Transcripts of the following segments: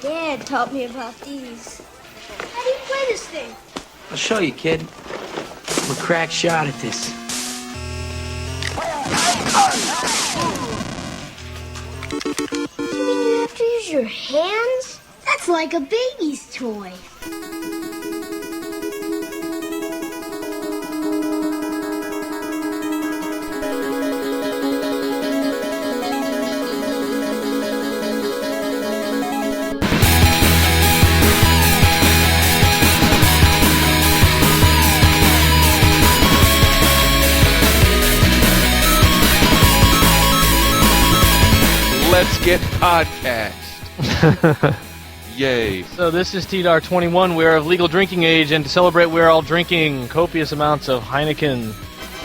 Dad taught me about these. How do you play this thing? I'll show you, kid. I'm a crack shot at this. You mean you have to use your hands? That's like a baby's toy. Let's get podcast. Yay. So this is TDAR 21. We are of legal drinking age, and to celebrate, we're all drinking copious amounts of Heineken.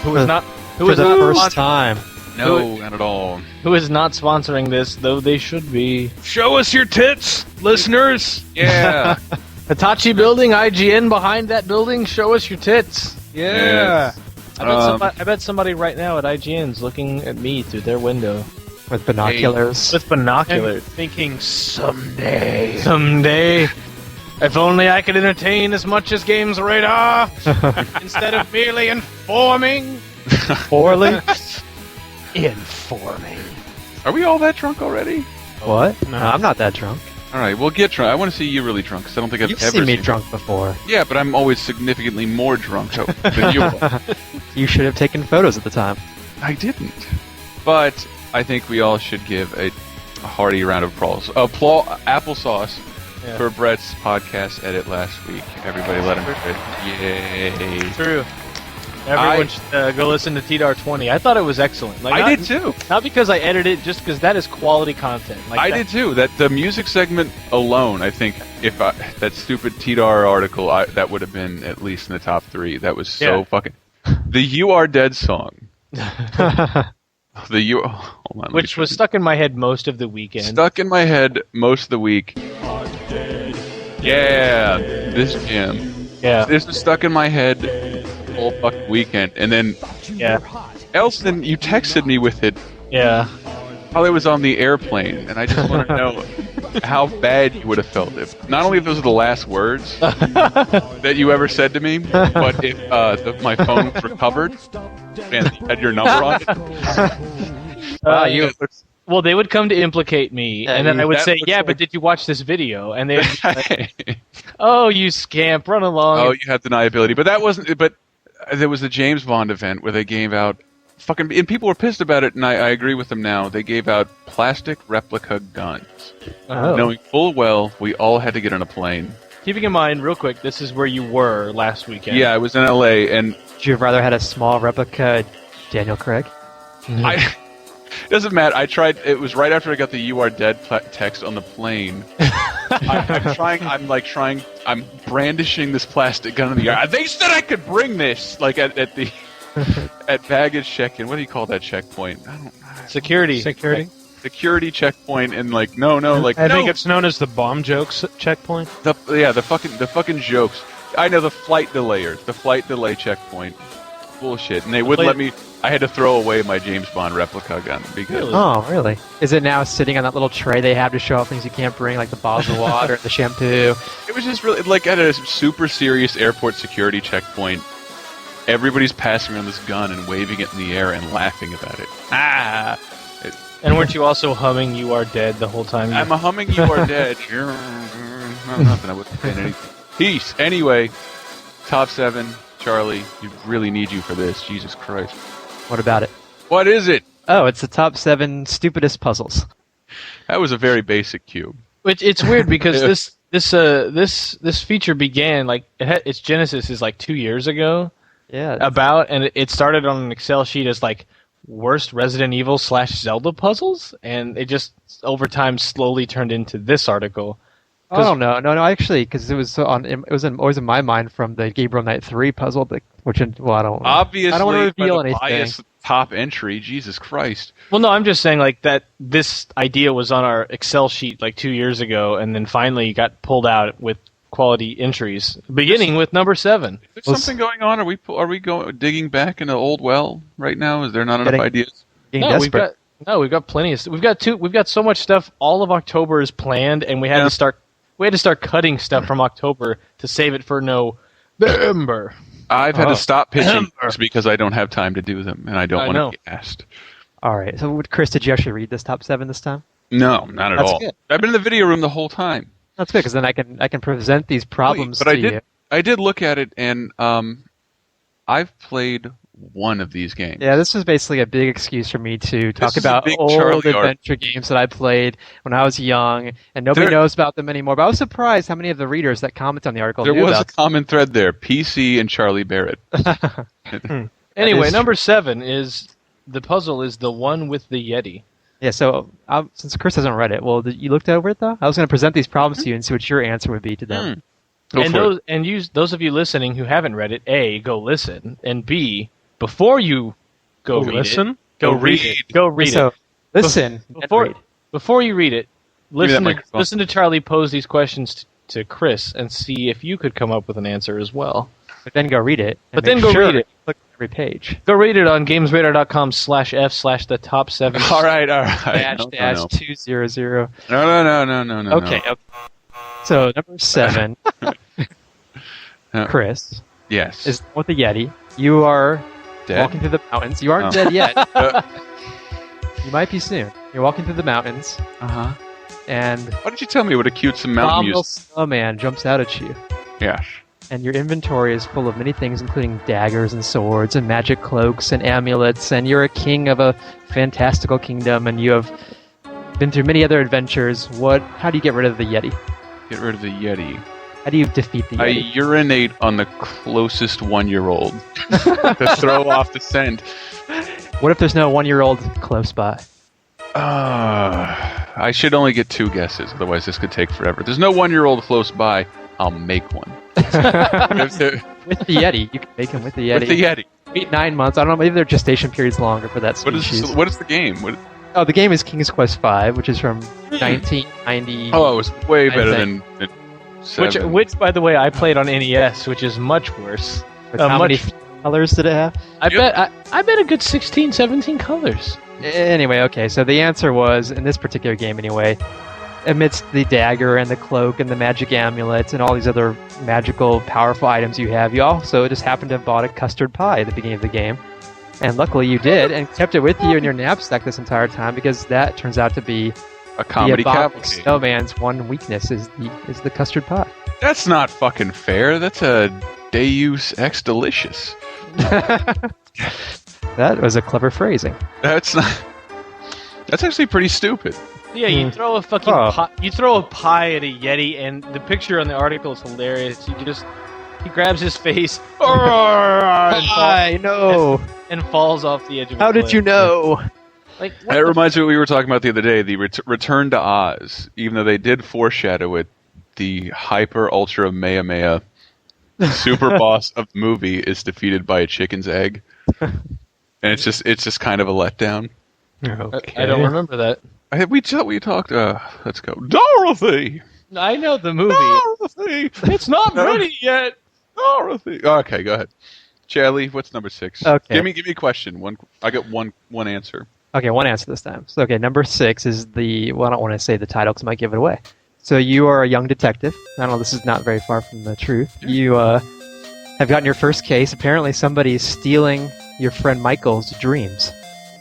Who is not first time. No, not at all. Who is not sponsoring this, though they should be. Show us your tits, listeners. Yeah. Hitachi building, IGN behind that building. Show us your tits. Yeah. I bet somebody right now at IGN's looking at me through their window. With binoculars. With binoculars. Thinking someday. If only I could entertain as much as Games Radar instead of merely informing. Poorly? Informing. Are we all that drunk already? What? No, I'm not that drunk. All right, well, get drunk. I want to see you really drunk, because I don't think I've You've ever seen me drunk before. Yeah, but I'm always significantly more drunk than you are. You should have taken photos at the time. I didn't. But I think we all should give a hearty round of applause for Brett's podcast edit last week. Everybody let him do it. Yay. True. Everyone should go listen to TDAR 20. I thought it was excellent. I did too. Not because I edited it, just because that is quality content. I did too. That the music segment alone, I think, if that stupid TDAR article, that would have been at least in the top 3. That was so fucking. The "You Are Dead" song. Hold on, which was stuck in my head most of the weekend. Stuck in my head most of the week. Yeah, this jam. Yeah, this was stuck in my head all fucking weekend, and then Elston, you texted me with it. Yeah, while I was on the airplane, and I just want to know how bad you would have felt if not only if those were the last words that you ever said to me, but if my phone was recovered and had your number on it. Well, they would come to implicate me, and then I would say, but did you watch this video? And they would be like, oh, you scamp, run along. Oh, you have deniability. But that wasn't, but there was a James Bond event where they gave out and people were pissed about it, and I agree with them now. They gave out plastic replica guns, knowing full well we all had to get on a plane. Keeping in mind, real quick, this is where you were last weekend. Yeah, I was in L.A., and... Would you have rather had a small replica Daniel Craig? Doesn't matter. I tried. It was right after I got the "You Are Dead" text on the plane. I'm brandishing this plastic gun in the air. They said I could bring this, like at the at baggage check-in. What do you call that checkpoint? I don't. Security checkpoint, and I think it's known as the bomb jokes checkpoint. The fucking jokes. I know, the flight delayers, the flight delay checkpoint. Bullshit, and they wouldn't let me. I had to throw away my James Bond replica gun because. Oh, really? Is it now sitting on that little tray they have to show off things you can't bring, like the bottles of water, the shampoo? It was just really like at a super serious airport security checkpoint. Everybody's passing around this gun and waving it in the air and laughing about it. And weren't you also humming "You Are Dead" the whole time? I'm humming "You Are Dead." Nothing. I wasn't saying anything. Peace. Anyway, top 7. Charlie, we really need you for this. Jesus Christ. What about it? What is it? Oh, it's the top 7 stupidest puzzles. That was a very basic cube. Which it's weird because this feature began its genesis is 2 years ago. Yeah. And it started on an Excel sheet as worst Resident Evil / Zelda puzzles, and it just over time slowly turned into this article. Oh no, actually, because it was always in my mind from the Gabriel Knight 3 puzzle, I don't want to reveal anything. Biased top entry, Jesus Christ. Well, no, I'm just saying that this idea was on our Excel sheet 2 years ago, and then finally got pulled out with quality entries, beginning with number 7. Is there something going on? Are we digging back in an old well right now? Is there not enough ideas? We've got plenty of. We've got so much stuff. All of October is planned, and we had to start We had to start cutting stuff from October to save it for November. I've had to stop pitching just because I don't have time to do them, and I don't want to be asked. All right. So, Chris, did you actually read this top 7 this time? No, not at all. Good. I've been in the video room the whole time. That's good, because then I can present these problems but to you. I did look at it, and I've played one of these games. Yeah, this was basically a big excuse for me to talk about old Charlie adventure games that I played when I was young, and nobody knows about them anymore. But I was surprised how many of the readers that comment on the article There knew was about a common thread there, PC and Charlie Barrett. Anyway, number 7 is the puzzle is the one with the Yeti. Yeah, so since Chris hasn't read it, well, you looked over it, though? I was going to present these problems to you and see what your answer would be to them. Those of you listening who haven't read it, A, go listen, and B, before you go read listen? it, go read it. Go read So, it. listen and read. Before you read it, that listen to Charlie pose these questions to Chris and see if you could come up with an answer as well. But then go read it. But then go read it. Click every page. Go read it on gamesradar.com/f/the top 7. All right. Dash 200. No. Okay. So, number 7, Chris, Yes. is with the Yeti. You are Dead? walking through the mountains. You aren't dead yet. You might be soon. You're walking through the mountains, Uh-huh. and Why didn't you tell me what a cute some mountain Abominable music? Snowman jumps out at you. Yes. And your inventory is full of many things, including daggers and swords and magic cloaks and amulets, and you're a king of a fantastical kingdom, and you have been through many other adventures. How do you get rid of the Yeti? Get rid of the Yeti. How do you defeat the I Yeti? urinate on the closest 1-year-old to throw off the scent. What if there's no 1-year-old close by? I should only get 2 guesses, otherwise this could take forever. There's no 1-year-old close by. I'll make one. With the Yeti. You can make him with the Yeti. With the Yeti. 8-9 months. I don't know. Maybe their gestation period's longer for that species. What is the game? Oh, the game is King's Quest V, which is from 1990. Oh, it was way better than 7. Which, by the way, I played on NES, which is much worse. How many colors did it have? I bet a good 16, 17 colors. Anyway, okay, so the answer was, in this particular game anyway, amidst the dagger and the cloak and the magic amulet and all these other magical, powerful items you have, you also just happened to have bought a custard pie at the beginning of the game. And luckily you did, and kept it with you in your knapsack this entire time, because that turns out to be a comedy the cavalcade. Snowman's one weakness is the custard pie. That's not fucking fair. That's a Deus Ex Delicious. That was a clever phrasing. That's actually pretty stupid. Yeah, you throw a fucking you throw a pie at a Yeti, and the picture on the article is hilarious. He grabs his face and falls off the edge of a How cliff. did you know? Like, That reminds me of what we were talking about the other day, the Return to Oz. Even though they did foreshadow it, the hyper ultra mea mea super boss of the movie is defeated by a chicken's egg. And it's just kind of a letdown. Okay. I don't remember that. We talked. Let's go, Dorothy. I know the movie. Dorothy. It's not ready yet. Dorothy. Okay, go ahead. Charlie, what's number 6? Okay. Give me a question. I got one answer. Okay, one answer this time. So, okay, number 6 is I don't want to say the title because I might give it away. So you are a young detective. I don't know, this is not very far from the truth. You have gotten your first case. Apparently somebody is stealing your friend Michael's dreams.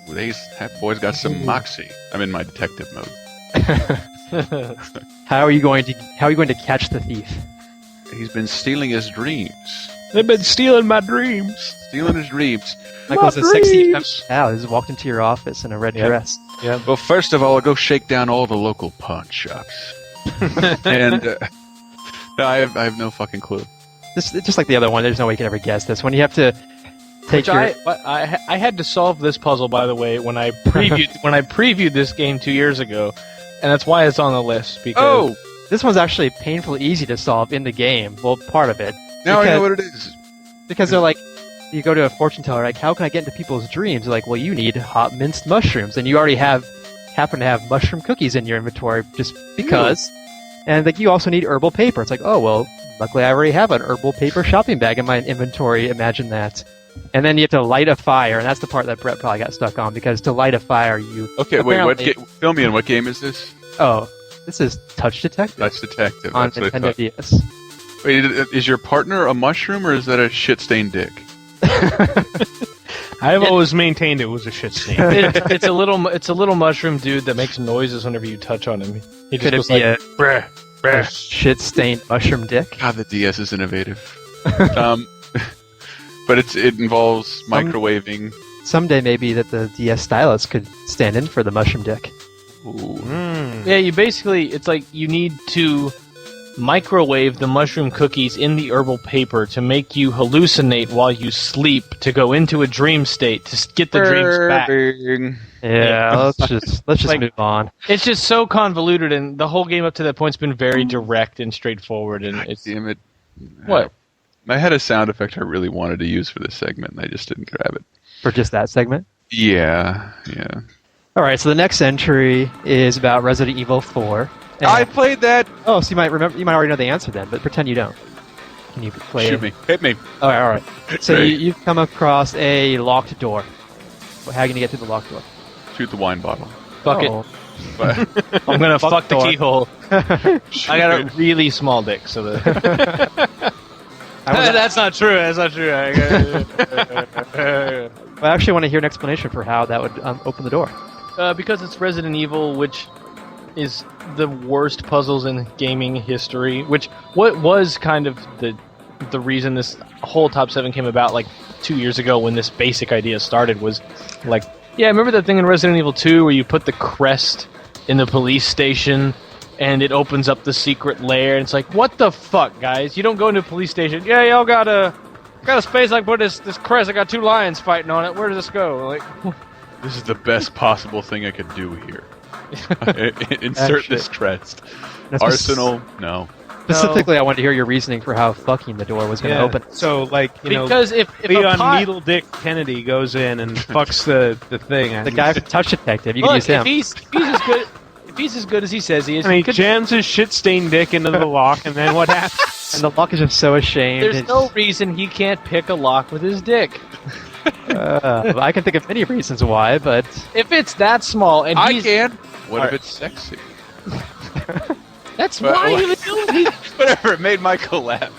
That boy's got some moxie. I'm in my detective mode. How are you going to catch the thief? He's been stealing his dreams. They've been stealing my dreams. Stealing his dreams. Michael's a sexy out. He's walked into your office in a red dress. Yeah. Well, first of all, I'll go shake down all the local pawn shops. And no, I have no fucking clue. Just like the other one, there's no way you can ever guess this. When you have to take I had to solve this puzzle, by the way, when I previewed this game 2 years ago, and that's why it's on the list. Because this one's actually painfully easy to solve in the game. Well, part of it. Now I know what it is. Because they're like, you go to a fortune teller, like, how can I get into people's dreams? They're like, well, you need hot minced mushrooms, and you already happen to have mushroom cookies in your inventory just because. Ooh. And like, you also need herbal paper. It's like, oh well, luckily I already have an herbal paper shopping bag in my inventory. Imagine that. And then you have to light a fire, and that's the part that Brett probably got stuck on, because to light a fire, you fill me in. What game is this? Oh, This is Touch Detective Touch Detective. on That's what I Nintendo thought. DS. Wait, is your partner a mushroom or is that a shit-stained dick? I've always maintained it was a shit stain. It's a little mushroom dude that makes noises whenever you touch on him. He just Could it goes be like, a "Breh, breh." shit-stained mushroom dick? God, the DS is innovative. But it involves microwaving. Someday maybe that the DS stylus could stand in for the mushroom dick. Ooh. Yeah, it's like you need to microwave the mushroom cookies in the herbal paper to make you hallucinate while you sleep to go into a dream state to get the dreams back. Yeah, let's just Like- move on. It's just so convoluted, and the whole game up to that point's been very direct and straightforward. And it's Damn it. what? I had a sound effect I really wanted to use for this segment, and I just didn't grab it. For just that segment. Yeah. All right, so the next entry is about Resident Evil 4. And- I played that! Oh, so you might already know the answer then, but pretend you don't. Can you play Shoot it? me. Hit me. All right. So Right. you've come across a locked door. Well, how are you gonna get through the locked door? Shoot the wine bottle. Fuck Oh. But I'm gonna fuck the door. keyhole. I got a really small dick, so that's not true. That's not true. I actually want to hear an explanation for how that would open the door. Because it's Resident Evil, which is the worst puzzles in gaming history. What was kind of the reason this whole top 7 came about, like 2 years ago when this basic idea started, was like, yeah, remember that thing in Resident Evil 2 where you put the crest in the police station and it opens up the secret lair, and it's like, what the fuck, guys? You don't go into a police station. Yeah, y'all got a space. I put this crest. I got 2 lions fighting on it. Where does this go? Like, this is the best possible thing I could do here. Insert this crest. That's Arsenal? No. Specifically, I wanted to hear your reasoning for how fucking the door was going to open. So, like, because if Leon a pot, Needle Dick Kennedy goes in and fucks the thing. The guy from Touch Detective, you can use look, him. if he's as good as he says he is, And he he could- jams his shit-stained dick into the lock, and then what happens? And the lock is just so ashamed. there's no reason he can't pick a lock with his dick. I can think of many reasons why, but If it's that small, and I he's can. What Alright. if it's sexy? that's Well, why well- you would do it. Whatever, it made Michael laugh.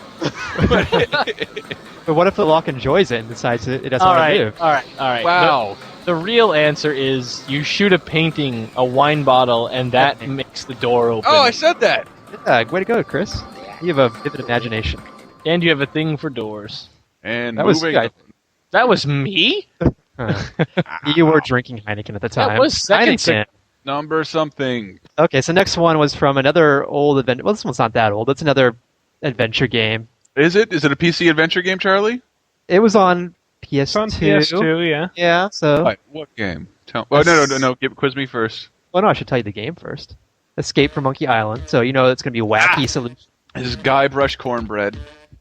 but what if the lock enjoys it and decides it doesn't All want right, to move? all right. Wow. The real answer is you shoot a painting, a wine bottle, and that Okay. makes the door open. Oh, I said that. Yeah, way to go, Chris. You have a vivid imagination. And you have a thing for doors. And That was moving. yeah, That was me? you were drinking Heineken at the time. That was seconds Heineken. Number something. Okay, so next one was from another old adventure. Well, this one's not that old. It's another adventure game. Is it? Is it a PC adventure game, Charlie? It was on PS2. It's on PS2, yeah. Yeah, so... What game? Tell. Oh, no. Quiz me first. Well, no, I should tell you the game first. Escape from Monkey Island. So you know it's going to be a wacky solution. This is Guybrush Cornbread.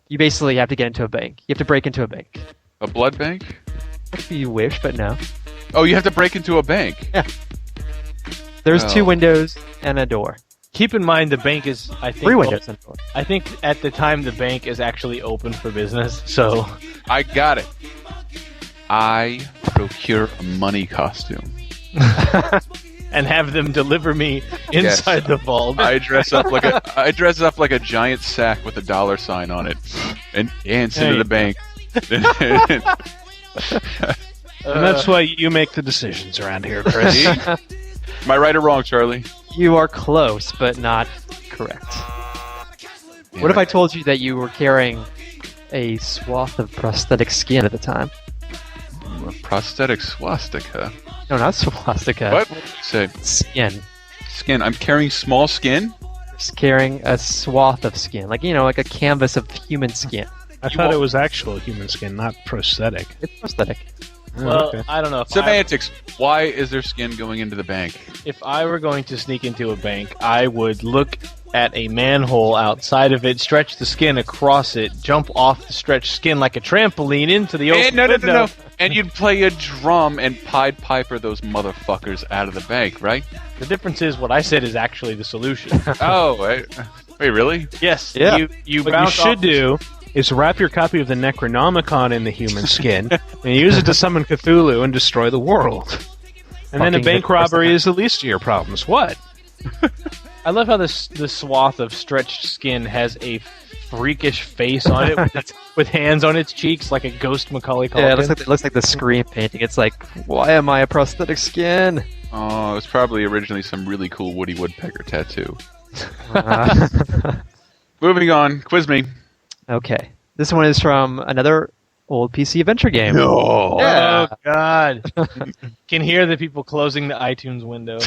You basically have to get into a bank. You have to break into a bank. A blood bank? If you wish, but no. Oh, you have to break into a bank. There's Oh. 2 windows and a door. Keep in mind the bank is, I think, 3 windows and a door. I think at the time the bank is actually open for business, so I got it. I procure a money costume. and have them deliver me inside the vault. I dress up like a giant sack with a $sign on it, and dance into Hey. the bank. And that's why you make the decisions around here, Chris. Am I right or wrong, Charlie? You are close, but not correct. What if I told you that you were carrying a swath of prosthetic skin at the time? A prosthetic swastika? No, not swastika. What? What did you say? Skin. Skin. I'm carrying small skin? Just carrying a swath of skin. Like a canvas of human skin. I thought it was actual human skin, not prosthetic. It's prosthetic. Well, okay. I don't know. Semantics. Why is there skin going into the bank? If I were going to sneak into a bank, I would look at a manhole outside of it, stretch the skin across it, jump off the stretched skin like a trampoline into the open And window. no. And you'd play a drum and Pied Piper those motherfuckers out of the bank, right? The difference is what I said is actually the solution. Oh, wait, really? Yes. Yeah. You What you bounce should off do is wrap your copy of the Necronomicon in the human skin and use it to summon Cthulhu and destroy the world. And then a Fucking bank Chris. robbery is the least of your problems. What? I love how this swath of stretched skin has a freakish face on it with hands on its cheeks like a ghost Macaulay Culkin. Yeah, it looks like the Scream painting. It's like, why am I a prosthetic skin? Oh, it was probably originally some really cool Woody Woodpecker tattoo. Moving on. Quiz me. Okay. This one is from another old PC adventure game. No. Yeah. Oh, God. Can hear the people closing the iTunes window.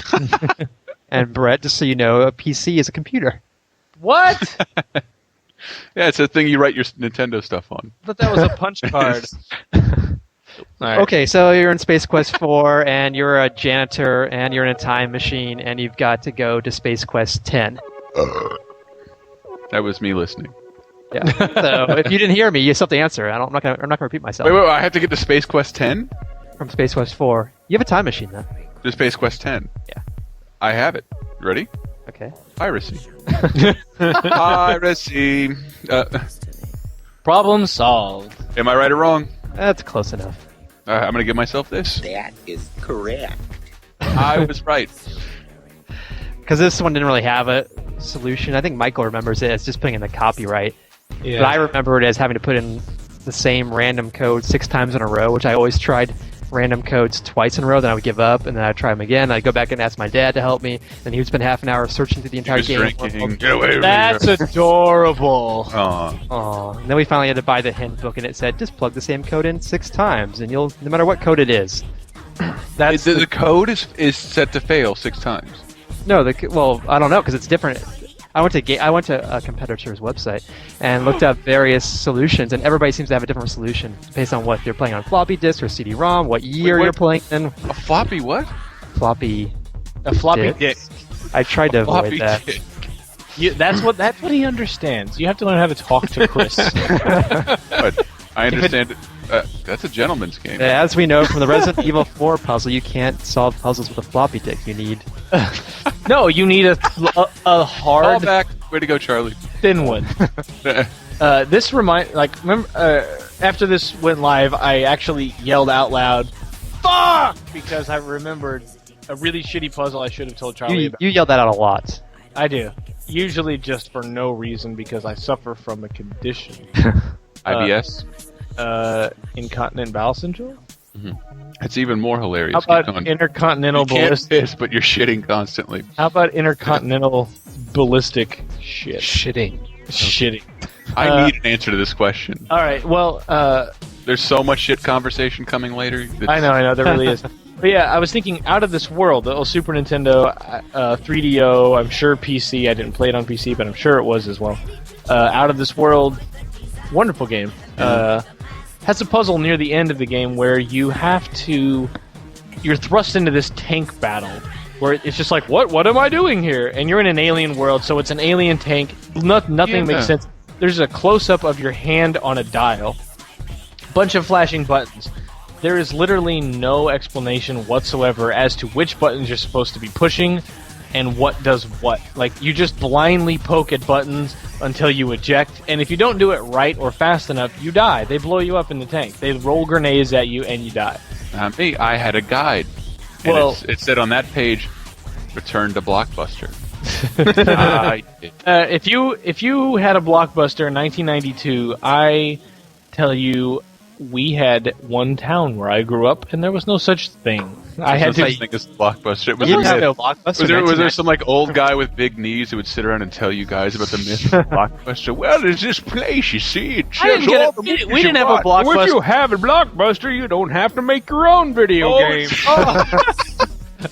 And Brett, just so you know, a PC is a computer. What? Yeah, it's a thing you write your Nintendo stuff on. I thought that was a punch card. All right. Okay, so you're in Space Quest 4, and you're a janitor, and you're in a time machine, and you've got to go to Space Quest 10. That was me listening. Yeah. So if you didn't hear me, you still have to answer. I'm not gonna repeat myself. Wait, I have to get to Space Quest 10? From Space Quest 4, you have a time machine then. To Space Quest 10? Yeah. I have it. Ready? Okay. Piracy. Piracy. Problem solved. Am I right or wrong? That's close enough. I'm going to give myself this. That is correct. I was right. Because this one didn't really have a solution. I think Michael remembers it as just putting in the copyright. Yeah. But I remember it as having to put in the same random code 6 times in a row, which I always tried random codes twice in a row, then I would give up, and then I'd try them again. I'd go back and ask my dad to help me, and he would spend half an hour searching through the entire Just game. drinking. Get away from That's me. adorable. Aw. Aw. And then we finally had to buy the hint book, and it said, just plug the same code in 6 times, and you'll, no matter what code it is. That's The code is set to fail 6 times. No, well, I don't know, because it's different. I went to a competitor's website and looked up various solutions, and everybody seems to have a different solution based on what they're playing on floppy disk or CD-ROM, what year what? you're playing in. A floppy what? Floppy. a floppy disk. dick. I tried to avoid Floppy that. disk. That's what he understands. You have to learn how to talk to Chris. But I understand it. That's a gentleman's game. As we know from the Resident Evil 4 puzzle, you can't solve puzzles with a floppy disk. You need. No, you need a Call hard, back. Way to go, Charlie. thin one. This remember after this went live, I actually yelled out loud, "Fuck!" because I remembered a really shitty puzzle I should have told Charlie about. You yelled that out a lot. I do. Usually just for no reason because I suffer from a condition. IBS. Incontinent bowel syndrome? It's even more hilarious. How Keep about going. intercontinental You can't ballistic? piss, but you're shitting constantly. How about intercontinental ballistic shit? Shitting. Shitting. I need an answer to this question. All right. Well, There's so much shit conversation coming later. I know, there really is. But yeah, I was thinking out of this world, the old Super Nintendo, 3DO, I'm sure PC. I didn't play it on PC, but I'm sure it was as well. Out of this world, wonderful game. Has a puzzle near the end of the game where you're thrust into this tank battle where it's just like, what am I doing here? And you're in an alien world, so it's an alien tank. Nothing makes sense. There's a close-up of your hand on a dial. Bunch of flashing buttons. There is literally no explanation whatsoever as to which buttons you're supposed to be pushing and what does what. Like, you just blindly poke at buttons until you eject, and if you don't do it right or fast enough, you die. They blow you up in the tank. They roll grenades at you, and you die. Not me. I had a guide. And Well- it said on that page, return to Blockbuster. I did. If you had a Blockbuster in 1992, I tell you, we had one town where I grew up, and there was no such thing. I had to. think it's Blockbuster. Was You there, didn't have no Blockbuster. was there some like old guy with big knees who would sit around and tell you guys about the myth of Blockbuster? Well, there's this place, you see. It I didn't shows get all it. the We movies didn't you have a watch. If you Blockbuster. have a Blockbuster, you don't have to make your own video game.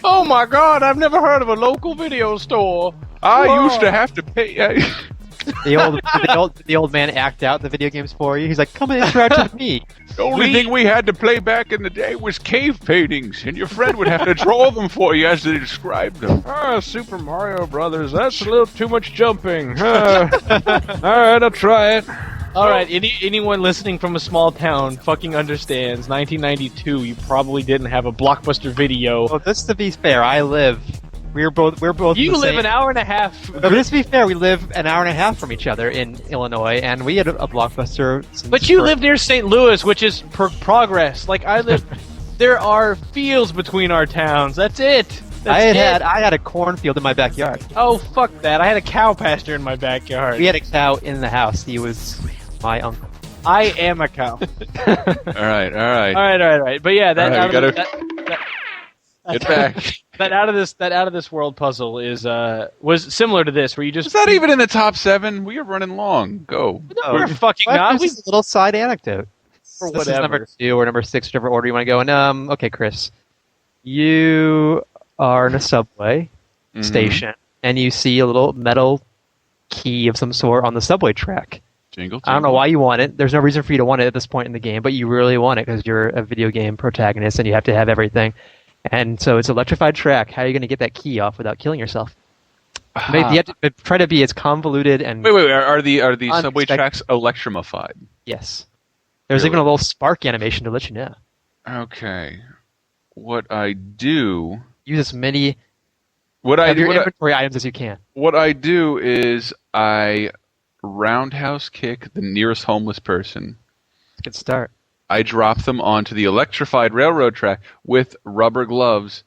Oh my God! I've never heard of a local video store. I used to have to pay. The old man act out the video games for you. He's like, come and interact with me. The only thing we had to play back in the day was cave paintings, and your friend would have to draw them for you as they described them. Super Mario Brothers. That's a little too much jumping. All right, I'll try it. All right, anyone listening from a small town fucking understands. 1992, you probably didn't have a Blockbuster video. Well, just to be fair, we're both. You the live same. an hour and a half. But just to be fair, we live an hour and a half from each other in Illinois, and we had a Blockbuster. But you live near St. Louis, which is progress. Like I live, there are fields between our towns. That's it. I had a cornfield in my backyard. Oh, fuck that. I had a cow pasture in my backyard. We had a cow in the house. He was my uncle. I am a cow. All right. But yeah, that, All right, out, we of, Get back. that out of this world puzzle is was similar to this, where you just Is that even in the top 7? We are running long. Go. No, we're fucking But not. this is a little side anecdote. For This is whatever. number 2 or number 6, whichever order you want to go in. Okay, Chris. You are in a subway station, and you see a little metal key of some sort on the subway track. Jingle. I don't know why you want it. There's no reason for you to want it at this point in the game, but you really want it because you're a video game protagonist and you have to have everything. And so it's electrified track. How are you going to get that key off without killing yourself? You have to try to be as convoluted and... Wait. Are the subway Unexpected. tracks electrified? Yes. There's Really? even a little spark animation to let you know. Okay. What I do... Use as many What of your I, inventory items as you can. what I do is I roundhouse kick the nearest homeless person. It's a good start. I drop them onto the electrified railroad track with rubber gloves,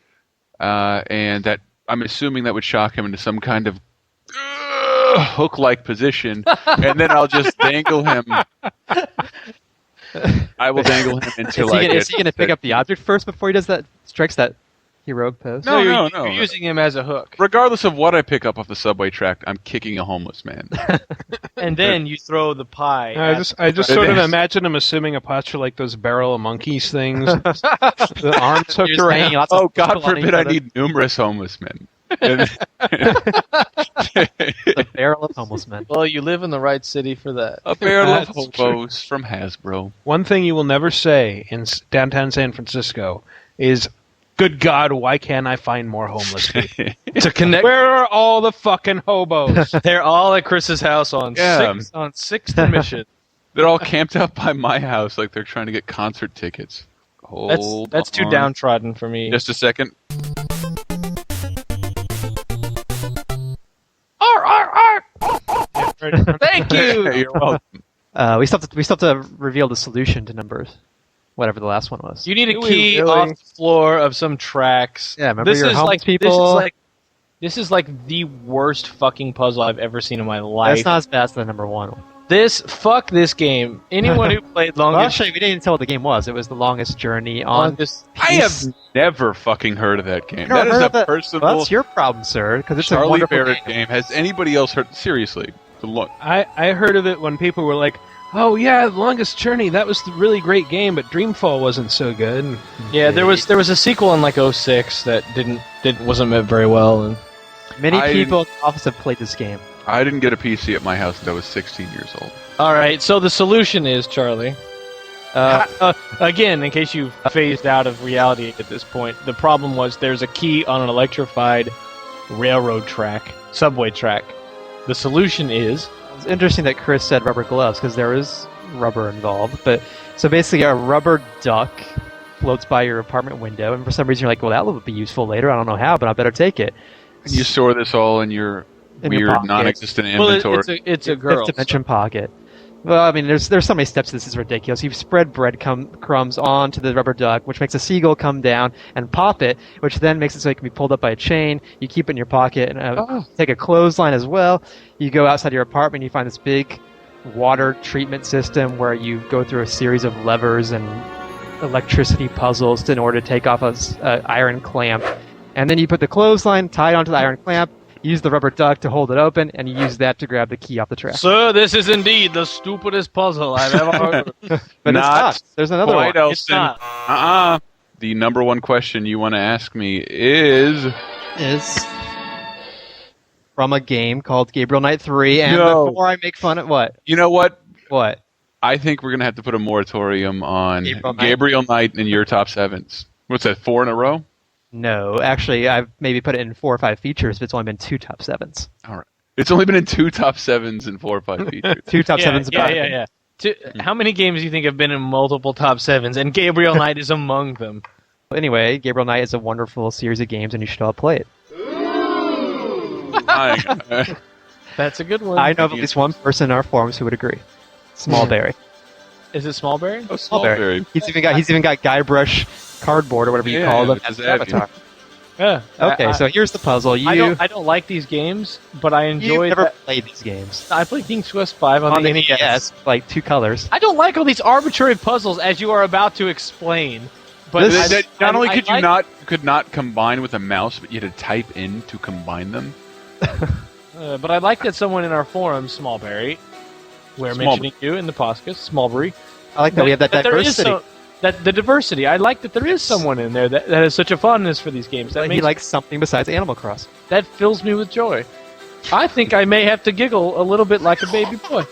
and that I'm assuming that would shock him into some kind of hook-like position, and then I'll just dangle him. I will dangle him until Is he going to pick up the object first before he does that? Strikes that heroic pose? No. You're using him as a hook. Regardless of what I pick up off the subway track, I'm kicking a homeless man. And then you throw the pie. I just sort of imagine him assuming a posture like those barrel of monkeys things. The arms hooked You're just hanging around. lots of Oh, God people on forbid each I other. need numerous homeless men. The barrel of homeless men. Well, you live in the right city for that. A barrel of That's hobos from Hasbro. One thing you will never say in downtown San Francisco is, "Good God, why can't I find more homeless people? To connect, Where are all the fucking hobos?" they're all at Chris's house on Yeah. Sixth and Mission. They're all camped out by my house like they're trying to get concert tickets. That's too on. downtrodden for me. Just a second. Thank you. You're welcome. We still have to reveal the solution to numbers, whatever the last one was. You need a Do we key really? off the floor of some tracks. Yeah, remember this your is homeless like people? This is like the worst fucking puzzle I've ever seen in my life. That's not as bad as the number 1. Fuck this game. Anyone who played Well, longest actually, we didn't even tell what the game was. It was the longest journey on this. I have never fucking heard of that game. Never That is heard a of it? personal Well, that's your problem, sir, because it's a Charlie wonderful Barrett game. game. Has anybody else heard? Seriously, I heard of it when people were like, "Oh yeah, Longest Journey, that was a really great game, but Dreamfall wasn't so good." Yeah, there was a sequel in like 06 that wasn't met very well, and Many I people in the office have played this game. I didn't get a PC at my house until I was 16 years old. all right. So the solution is, Charlie. Again, in case you've phased out of reality at this point, the problem was there's a key on an electrified railroad track, subway track. The solution is It's interesting that Chris said rubber gloves because there is rubber involved. But so basically, a rubber duck floats by your apartment window, and for some reason you're like, "Well, that would be useful later. I don't know how, but I better take it." You store this all in your In your weird, pocket. non-existent inventory. it's a girl. Fifth dimension pocket. Well, I mean, there's so many steps. This is ridiculous. You spread bread crumbs onto the rubber duck, which makes a seagull come down and pop it, which then makes it so it can be pulled up by a chain. You keep it in your pocket and take a clothesline as well. You go outside your apartment, you find this big water treatment system where you go through a series of levers and electricity puzzles in order to take off a iron clamp. And then you put the clothesline tied onto the iron clamp, use the rubber duck to hold it open, and you use that to grab the key off the track. Sir, this is indeed the stupidest puzzle I've ever heard of. But Not it's not. There's another Quite one. It's Elston. not. The number one question you want to ask me is... Is from a game called Gabriel Knight 3, and No. before I make fun of what? You know what? What? I think we're going to have to put a moratorium on Gabriel Knight. Gabriel Knight in your top 7s. What's that, 4 in a row? No, actually, I've maybe put it in 4 or 5 features, but it's only been 2 top 7s. All right. It's only been in 2 top 7s and 4 or 5 features. 2 top 7s about yeah. How many games do you think have been in multiple top 7s? And Gabriel Knight is among them. Anyway, Gabriel Knight is a wonderful series of games, and you should all play it. That's a good one. I know of at least one person in our forums who would agree. Smallberry. Is it Smallberry? Smallberry. He's even got Guybrush cardboard or whatever you Yeah, call them with as his an avatar. Yeah. Okay, so here's the puzzle. I don't like these games, but I enjoy. You've never played these games. I played King's Quest V on the NES. Like 2 colors. I don't like all these arbitrary puzzles, as you are about to explain. But Not only could you not combine with a mouse, but you had to type in to combine them. But I like that someone in our forum, Smallberry, we're mentioning you in the podcast, Smallberry. I like that we have that diversity. The diversity. I like that there is someone in there that has such a fondness for these games. He likes something besides Animal Crossing. That fills me with joy. I think I may have to giggle a little bit like a baby boy.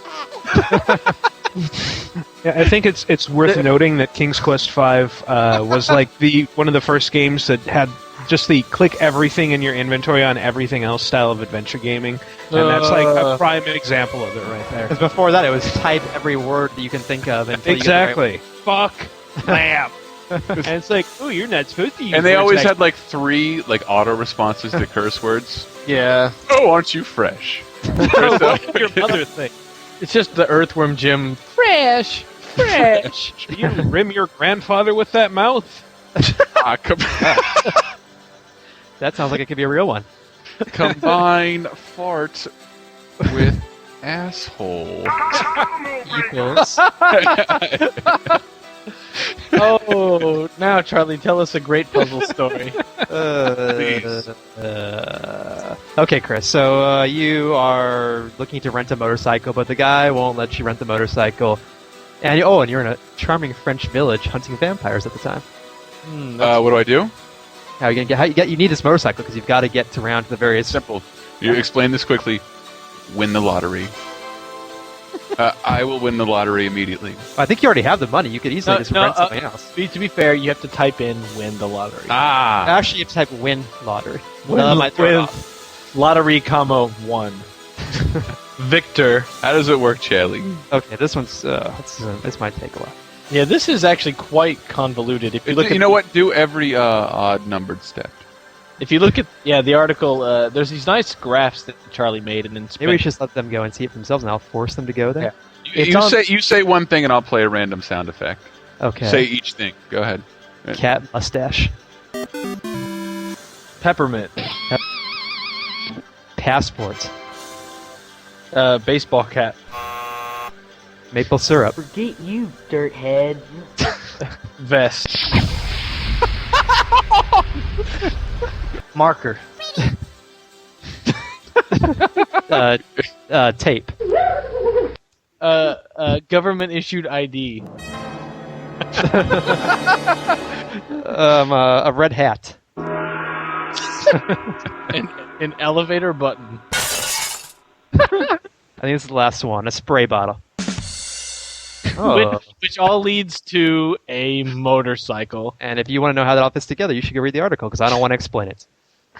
Yeah, I think it's worth noting that King's Quest V was like one of the first games that had just the click everything in your inventory on everything else style of adventure gaming, and that's like a prime example of it right there. Because before that, it was type every word that you can think of. Exactly. Fuck. Lamb. And it's like, oh, you're not supposed to use. And they always had like 3 like auto responses to curse words. Yeah. Oh, aren't you fresh? What's your mother thing? It's just the Earthworm Jim. Fresh. You rim your grandfather with that mouth? Come That sounds like it could be a real one. Combine fart with asshole. Equals. Oh, now Charlie, tell us a great puzzle story. Okay, Chris. So you are looking to rent a motorcycle, but the guy won't let you rent the motorcycle. And you're in a charming French village hunting vampires at the time. What do I do? How are you gonna get? You need this motorcycle because you've got to get around to the various. Simple. You explain this quickly. Win the lottery. I will win the lottery immediately. I think you already have the money. You could easily just rent something else. To be fair, you have to type in "win the lottery." Actually, you have to type "win lottery." Lottery, 1. Victor. How does it work, Charlie? Okay, this one's this might take a while. Yeah, this is actually quite convoluted. If you look, you know what? Do every odd numbered step. If you look at the article, there's these nice graphs that Charlie made, and then maybe we should just let them go and see it for themselves, and I'll force them to go there. Yeah. You say one thing, and I'll play a random sound effect. Okay. Say each thing. Go ahead. Cat mustache. Peppermint. Passport. Baseball cap. Maple syrup. Forget you, dirthead. Vest. Marker. Tape. Government issued ID. A red hat. An elevator button. I think this is the last one. A spray bottle. Which all leads to a motorcycle. And if you want to know how that all fits together, you should go read the article because I don't want to explain it.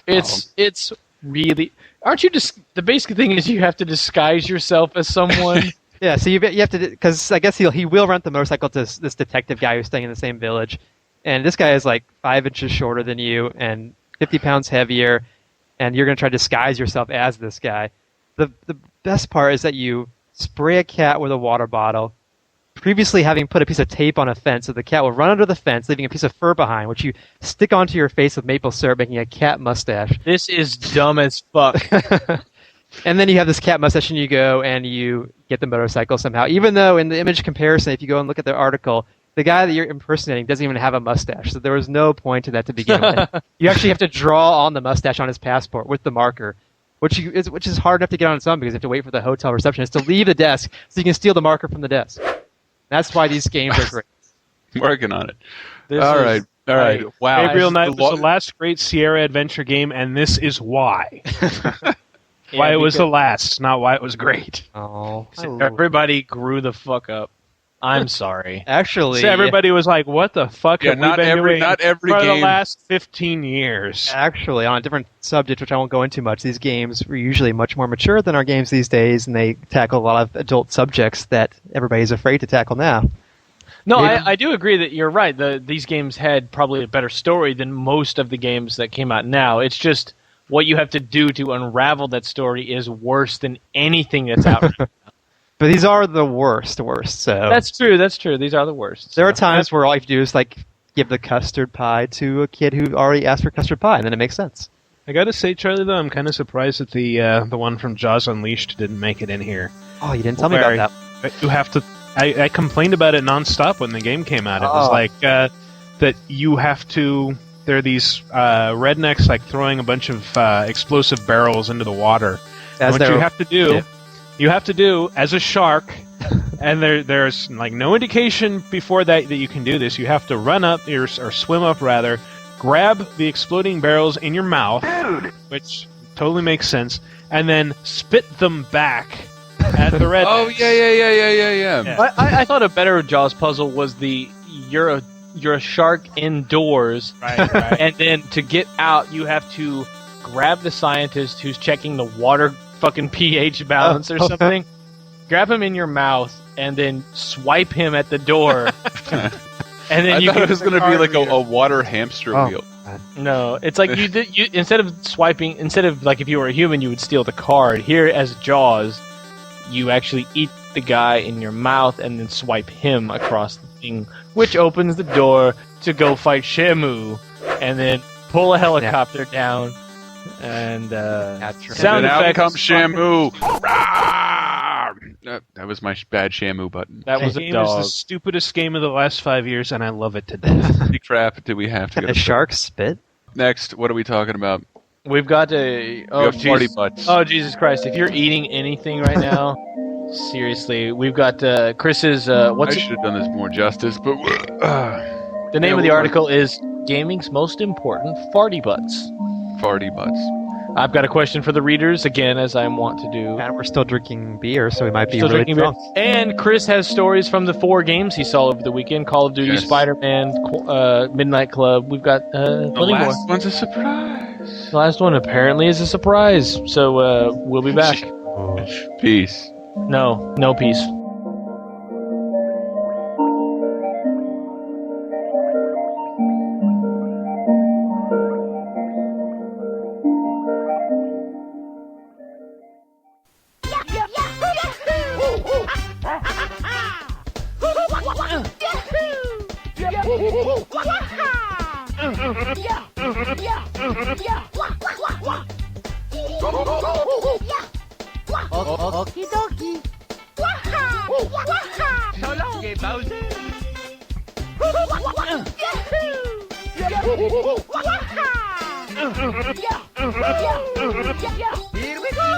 It's really. Aren't you just the basic thing is you have to disguise yourself as someone. Yeah, so you have to, because I guess he will rent the motorcycle to this detective guy who's staying in the same village, and this guy is like 5 inches shorter than you and 50 pounds heavier, and you're going to try to disguise yourself as this guy. The best part is that you spray a cat with a water bottle, previously having put a piece of tape on a fence, so the cat will run under the fence, leaving a piece of fur behind, which you stick onto your face with maple syrup, making a cat mustache. This is dumb as fuck. And then you have this cat mustache, and you go and you get the motorcycle somehow. Even though in the image comparison, if you go and look at the article, the guy that you're impersonating doesn't even have a mustache, so there was no point to that to begin with. You actually have to draw on the mustache on his passport with the marker, which is hard enough to get on its own because you have to wait for the hotel receptionist to leave the desk so you can steal the marker from the desk. That's why these games are great. Working on it. All right. Wow. Gabriel Knight was the last great Sierra adventure game, and this is why. Why it was the last, not why it was great. Oh, everybody grew the fuck up. I'm sorry. Actually, so everybody was like, "What the fuck have we been doing not every for game. the last 15 years?" Actually, on a different subject, which I won't go into much, these games were usually much more mature than our games these days, and they tackle a lot of adult subjects that everybody's afraid to tackle now. No, I do agree that you're right. These games had probably a better story than most of the games that came out now. It's just what you have to do to unravel that story is worse than anything that's out right now. But these are the worst. So That's true. These are the worst. There are times where all you have to do is like give the custard pie to a kid who already asked for custard pie, and then it makes sense. I gotta say, Charlie, though, I'm kind of surprised that the one from Jaws Unleashed didn't make it in here. Oh, you didn't tell me about that. You have to. I complained about it nonstop when the game came out. It was like that you have to. There are these rednecks like throwing a bunch of explosive barrels into the water. And what you have to do as a shark, and there's like no indication before that you can do this. You have to run up or swim up rather, grab the exploding barrels in your mouth, which totally makes sense, and then spit them back at the rednecks. Oh yeah. I thought a better Jaws puzzle was you're a shark indoors, Right. and then to get out, you have to grab the scientist who's checking the water fucking pH balance or something, grab him in your mouth, and then swipe him at the door. And then I thought it was going to be like a water hamster wheel. No, it's like you instead of like if you were a human, you would steal the card. Here, as Jaws, you actually eat the guy in your mouth and then swipe him across the thing, which opens the door to go fight Shamu, and then pull a helicopter down. And sound and out effects. comes Shamu. That was my bad Shamu button. That was The a game dog. is the stupidest game of the last 5 years, and I love it to death. Holy crap, do we have to Can go a shark spit? Next, what are we talking about? We've got a We have Farty Jesus. Butts. Oh Jesus Christ! If you're eating anything right now, seriously, we've got Chris's. What's I should have done this more justice, but the name of the article is "Gaming's Most Important Farty Butts." Farty Butts. I've got a question for the readers again, as I want to do. And we're still drinking beer, so we might be Still really drinking beer. drunk. And Chris has stories from the 4 games he saw over the weekend: Call of Duty, Yes. Spider-Man, Midnight Club. We've got The plenty more. last one's a surprise. The last one apparently is a surprise, so we'll be back. Peace. No peace. Okie dokie. So long, Bowser. Here we go.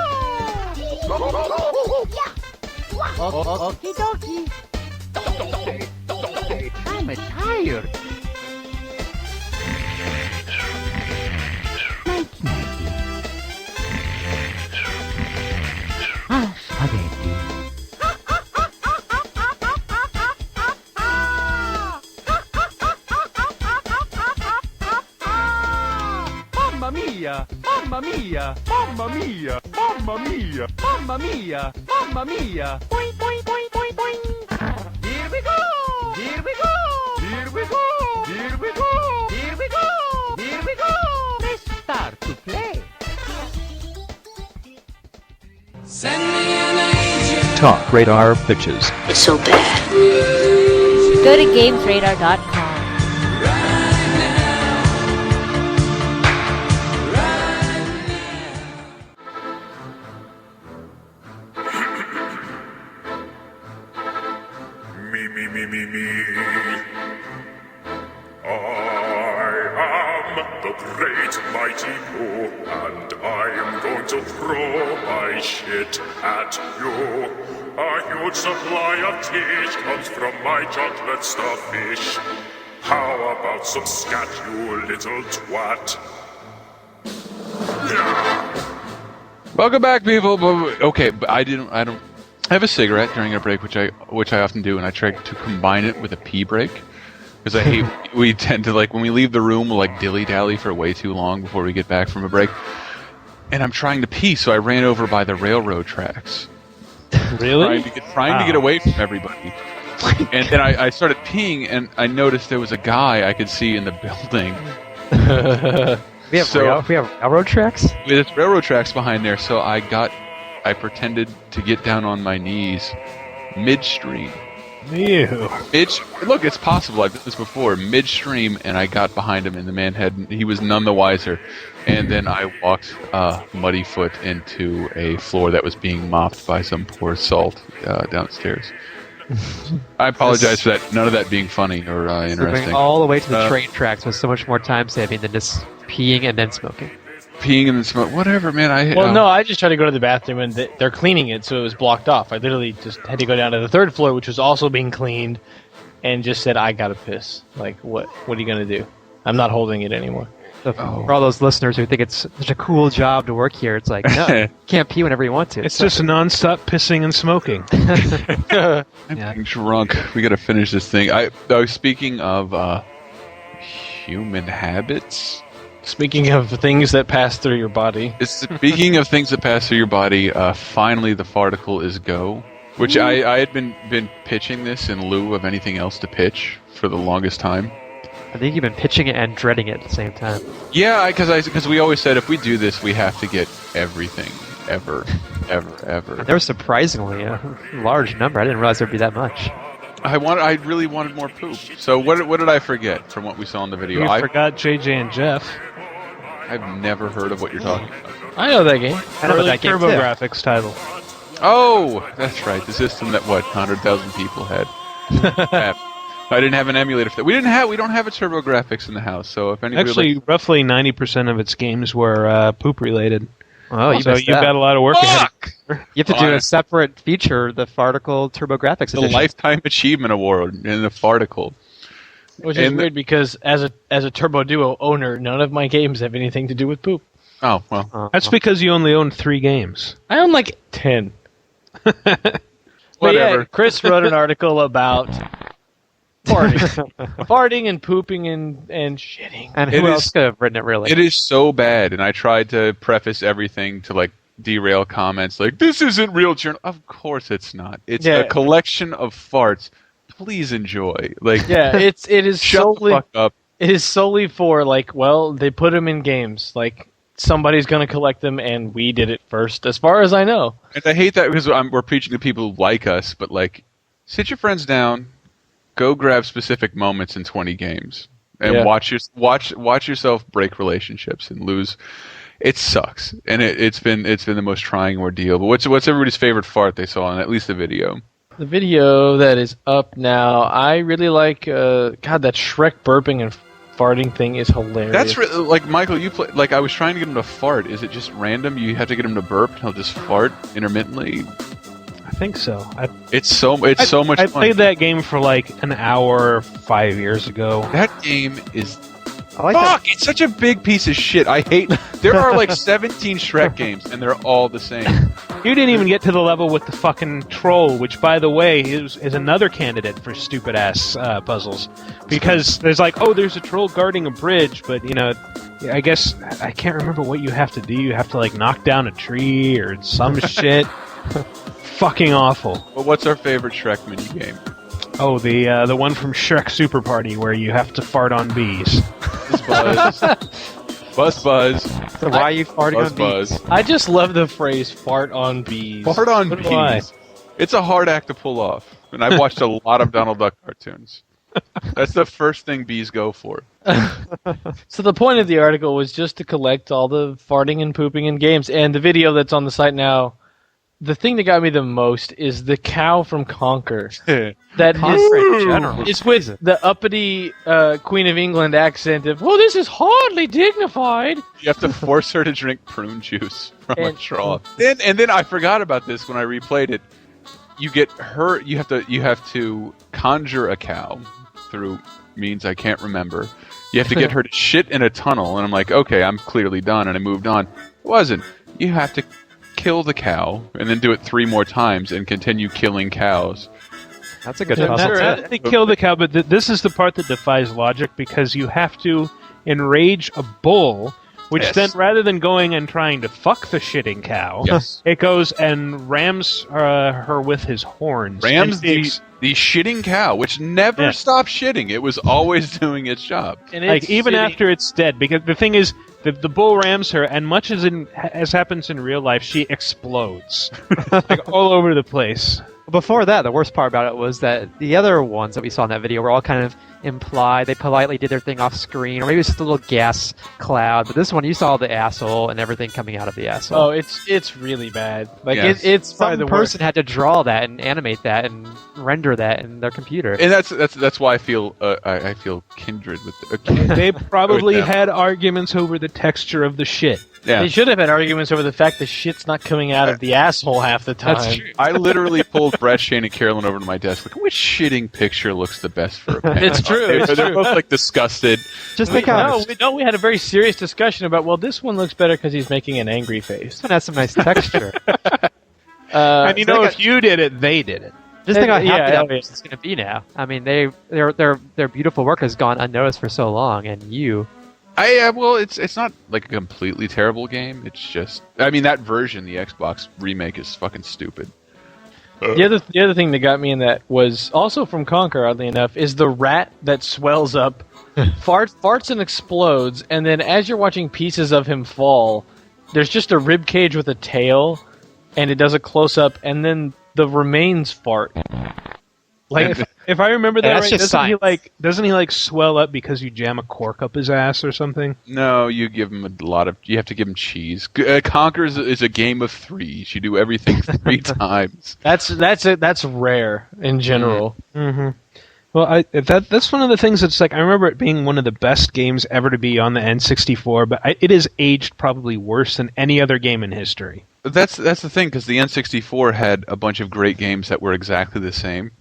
Okie dokie. I'm tired. Nighty. Spaghetti. Mamma mia! Mamma mia! Mamma mia! Mamma mia! Mamma mia! Mamma mia! Boing, boing, boing, boing, boing! Here we go! Here we go! Here we go! Here we go! Here we go! Here we go! Let's start to play! TalkRadar pitches. It's so bad. Go to GamesRadar.com. Me. I am the great mighty Pooh, and I am going to throw my shit at you. A huge supply of teach comes from my chocolate starfish. How about some scat, you little twat? Welcome back, people. Okay, but I don't have a cigarette during a break, which I often do, and I try to combine it with a pee break because I hate we tend to when we leave the room we'll dilly dally for way too long before we get back from a break. And I'm trying to pee, so I ran over by the railroad tracks. Really? Trying to get away from everybody. And then I started peeing, and I noticed there was a guy I could see in the building. We have railroad tracks? There's railroad tracks behind there, so I pretended to get down on my knees midstream Ew. Look, it's possible. I've done this before. Midstream, and I got behind him, and the man he was none the wiser. And then I walked muddy foot into a floor that was being mopped by some poor salt downstairs. I apologize for that. None of that being funny or interesting. Going all the way to the train tracks was so much more time saving than just peeing and then smoking. Peeing and then smoke, whatever, man. No, I just tried to go to the bathroom and they're cleaning it, so it was blocked off. I literally just had to go down to the third floor, which was also being cleaned, and just said, "I gotta piss." Like, what? What are you gonna do? I'm not holding it anymore. So for all those listeners who think it's such a cool job to work here, it's like, no, you can't pee whenever you want to. It's just non-stop pissing and smoking. I'm getting drunk. We gotta finish this thing. Speaking of human habits. Speaking of things that pass through your body. Speaking of things that pass through your body, finally the farticle is go. Which I had been pitching this in lieu of anything else to pitch for the longest time. I think you've been pitching it and dreading it at the same time. Yeah, because we always said if we do this, we have to get everything, ever. And there was surprisingly a large number. I didn't realize there'd be that much. I really wanted more poop. So what did I forget from what we saw in the video? You forgot JJ and Jeff. I've never heard of what you're talking about. I know that game. I know that game TurboGrafx title. Oh, that's right. The system that 100,000 people had. I didn't have an emulator for that. We don't have a TurboGrafx in the house. So if anybody actually, roughly 90% of its games were poop related. Oh, you've got a lot of work ahead. You have to do a separate feature, the Farticle TurboGrafx the edition. Lifetime Achievement Award in the Farticle. Which is weird because as a Turbo Duo owner, none of my games have anything to do with poop. Oh, well. That's because you only own 3 games. I own like 10. Whatever. Yeah, Chris wrote an article about farting and pooping and shitting. And who else could have written it, really? It is so bad, and I tried to preface everything to, like, derail comments like, this isn't real journal. Of course it's not. It's a collection of farts. Please enjoy. Like, yeah, it is shut solely, the fuck up. It is solely for, like, well, they put them in games. Like, somebody's going to collect them, and we did it first, as far as I know. And I hate that because we're preaching to people like us, but, like, sit your friends down, go grab specific moments in 20 games, and watch yourself break relationships and lose. It sucks, and it's been the most trying ordeal. But what's everybody's favorite fart they saw in at least the video? The video that is up now, I really like. God, that Shrek burping and farting thing is hilarious. That's like Michael. You play like I was trying to get him to fart. Is it just random? You have to get him to burp, and he'll just fart intermittently. I think so. It's so much fun. I played that game for like an hour 5 years ago. That game is. Fuck! It's such a big piece of shit. I hate. There are like 17 Shrek games, and they're all the same. You didn't even get to the level with the fucking troll, which, by the way, is another candidate for stupid ass puzzles. Because there's like, there's a troll guarding a bridge, but I guess I can't remember what you have to do. You have to like knock down a tree or some shit. Fucking awful. Well, what's our favorite Shrek minigame? Oh, the one from Shrek Super Party where you have to fart on bees. Buzz. So why are you farting on bees? I just love the phrase "fart on bees." Fart on bees. It's a hard act to pull off, and I've watched a lot of Donald Duck cartoons. That's the first thing bees go for. So the point of the article was just to collect all the farting and pooping in games, and the video that's on the site now. The thing that got me the most is the cow from Conquer. That is with the uppity Queen of England accent of, well, this is hardly dignified. You have to force her to drink prune juice from a straw. And then I forgot about this when I replayed it. You get her. You have to conjure a cow through means I can't remember. You have to get her to shit in a tunnel, and I'm like, okay, I'm clearly done, and I moved on. It wasn't. You have to kill the cow and then do it 3 more times and continue killing cows. That's a good puzzle. They kill the cow, but this is the part that defies logic because you have to enrage a bull, which then rather than going and trying to fuck the shitting cow, it goes and rams her with his horns. Rams the shitting cow, which never stopped shitting. It was always doing its job. And like even after it's dead, because the thing is, the bull rams her, and much as happens in real life, she explodes like all over the place. Before that, the worst part about it was that the other ones that we saw in that video were all kind of implied. They politely did their thing off screen, or maybe it was just a little gas cloud. But this one, you saw the asshole and everything coming out of the asshole. Oh, it's really bad. Like Yes. it's probably Some the person worst. had to draw that and animate that and render that in their computer. And that's why I feel I feel kindred with. They probably with them. had arguments over the texture of the shit. Yeah. They should have had arguments over the fact the shit's not coming out of the asshole half the time. That's true. I literally pulled Brett, Shane, and Carolyn over to my desk. Like, which shitting picture looks the best for a pen? It's true, it's They're true. both like disgusted. Just think how We had a very serious discussion about, well, this one looks better because he's making an angry face. this one has some nice texture. And you so know, they if you did it, they did it. Just think how happy Yeah, that yeah. person's going to be now. I mean, their beautiful work has gone unnoticed for so long, and you. Well, it's not like a completely terrible game. It's just, I mean, that version, the Xbox remake, is fucking stupid. The other thing that got me in that was also from Conquer, oddly enough, is the rat that swells up, farts and explodes, and then as you're watching pieces of him fall, there's just a rib cage with a tail, and it does a close up, and then the remains fart. Like, if I remember that That's right, just doesn't he like swell up because you jam a cork up his ass or something? No, you give him a lot of. You have to give him cheese. Conquer is a game of threes. You do everything 3 times. That's rare in general. Mm-hmm. Well, that's one of the things that's like, I remember it being one of the best games ever to be on the N64, but it is aged probably worse than any other game in history. That's the thing, because the N64 had a bunch of great games that were exactly the same.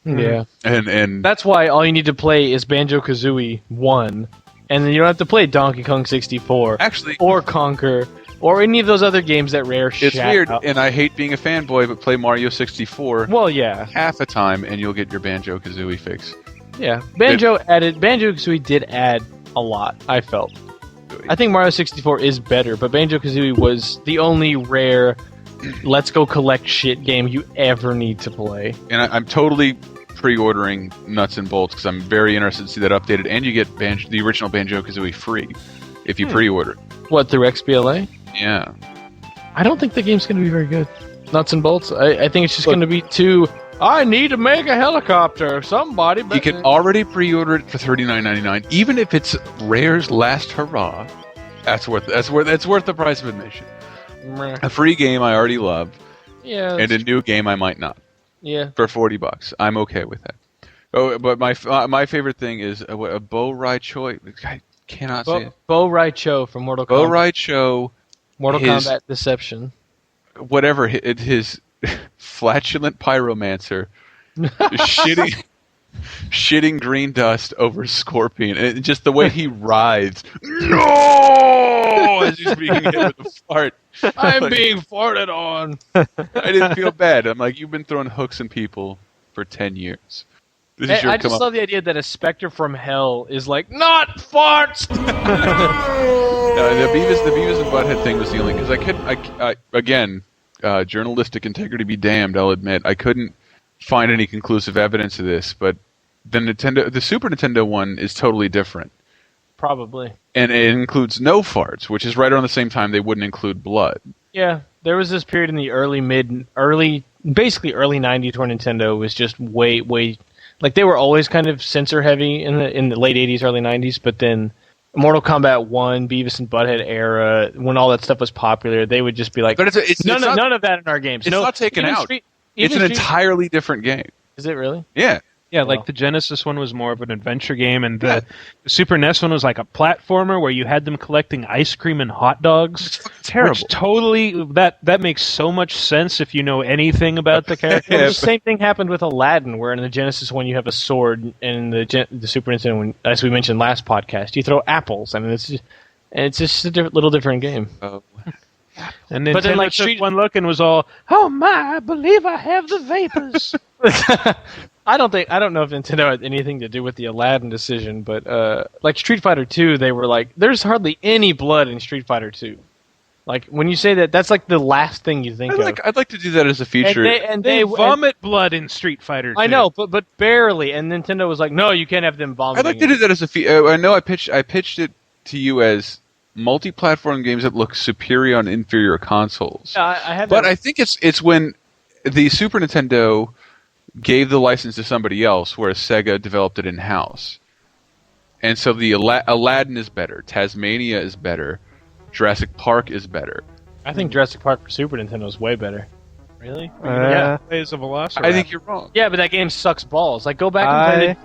Yeah. And That's why all you need to play is Banjo-Kazooie 1, and then you don't have to play Donkey Kong 64. Actually, or Conquer, or any of those other games that Rare it's shat weird, out. and I hate being a fanboy, but play Mario 64 Well, yeah. half a time, and you'll get your Banjo-Kazooie fix. Yeah. Banjo-Kazooie did add a lot, I felt. I think Mario 64 is better, but Banjo-Kazooie was the only Rare let's go collect shit game you ever need to play. And I'm totally pre-ordering Nuts and Bolts, because I'm very interested to see that updated, and you get the original Banjo-Kazooie free if you pre-order. What, through XBLA? Yeah. I don't think the game's going to be very good. Nuts and Bolts? I think it's just going to be too... I need to make a helicopter. Somebody... You can already pre-order it for $39.99, even if it's Rare's last hurrah. That's worth the price of admission. Meh. A free game I already love, Yeah. and a new game I might not. Yeah. For $40, I'm okay with that. Oh, but my favorite thing is a Bo Rai Choi. I cannot say it. Bo Rai Cho from Mortal Bo Kombat. Rai Cho. Mortal his- Kombat Deception. Whatever his flatulent pyromancer shitting green dust over Scorpion, and just the way he writhes. No, as he's being hit with a fart. I'm being farted on. I didn't feel bad. I'm like, you've been throwing hooks in people for 10 years. This is your I just come up. love the idea that a specter from hell is like, not farts! No, the Beavis and Butthead thing was the only, because I again, journalistic integrity be damned. I'll admit I couldn't find any conclusive evidence of this, but the Super Nintendo one is totally different, Probably. and it includes no farts, which is right around the same time they wouldn't include blood. Yeah, there was this period in the basically early 90s where Nintendo was just way, like they were always kind of censor heavy in the late 80s, early 90s, but then Mortal Kombat 1, Beavis and Butthead era, when all that stuff was popular, they would just be like, But it's none not, of that in our games. it's No, not taken even out. Street- It's even an Street- entirely different game. Is it really? Yeah. Yeah, like Wow. the Genesis one was more of an adventure game, and the Super NES one was like a platformer where you had them collecting ice cream and hot dogs. Terrible. Which totally that makes so much sense if you know anything about the character. Well, the same thing happened with Aladdin, where in the Genesis one you have a sword, and in the Super Nintendo one, as we mentioned last podcast, you throw apples. I mean, it's just a little different game. And then But then, like, took Street- one look and was all, "Oh my, I believe I have the vapors." I don't know if Nintendo had anything to do with the Aladdin decision, but like Street Fighter 2, they were like, there's hardly any blood in Street Fighter 2. Like when you say that, that's like the last thing you think of. I'd like to do that as a feature. And They vomit blood in Street Fighter 2. I know, but barely. And Nintendo was like, no, you can't have them vomiting. I'd like to do that as a feature. I know I pitched it to you as multi-platform games that look superior on inferior consoles. I have But that- I think it's when the Super Nintendo gave the license to somebody else, whereas Sega developed it in-house. And so the Aladdin is better, Tasmania is better, Jurassic Park is better. I think Jurassic Park for Super Nintendo is way better. Really? Yeah. Plays a Velociraptor. I think you're wrong. Yeah, but that game sucks balls. Like, go back and play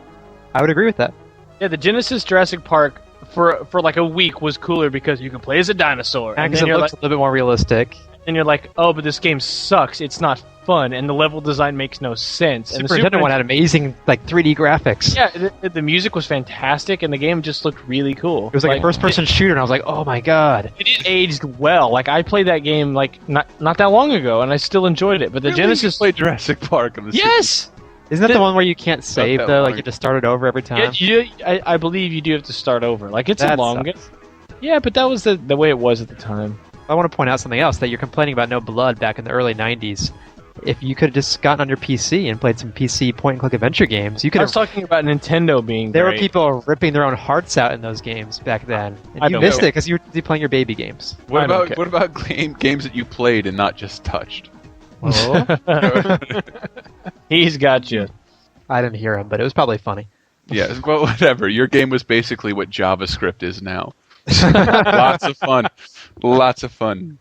I would agree with that. the Genesis Jurassic Park for like a week was cooler because you could play as a dinosaur. And Because then it you're looks like, a little bit more realistic. and you're like, oh, but this game sucks. It's not fun, and the level design makes no sense. And Super Nintendo one had amazing 3D graphics. Yeah, the music was fantastic, and the game just looked really cool. It was like a first-person shooter, and I was like, oh my god. It aged well. Like, I played that game not that long ago, and I still enjoyed it. But the Genesis played Jurassic Park on the Yes! Isn't that the one where you can't save, that though? long. Like, you have to start it over every time? Yeah, I believe you do have to start over. Like, it's a That long game. sucks. Yeah, but that was the way it was at the time. I want to point out something else, that you're complaining about no blood back in the early 90s. If you could have just gotten on your PC and played some PC point-and-click adventure games, you could I have... was talking about Nintendo being There were great. people ripping their own hearts out in those games back then. And I you don't missed care. it because you were playing your baby games. What I don't about care. games that you played and not just touched? Oh. He's got you. I didn't hear him, but it was probably funny. Yeah, but whatever. Your game was basically what JavaScript is now. Lots of fun. Lots of fun.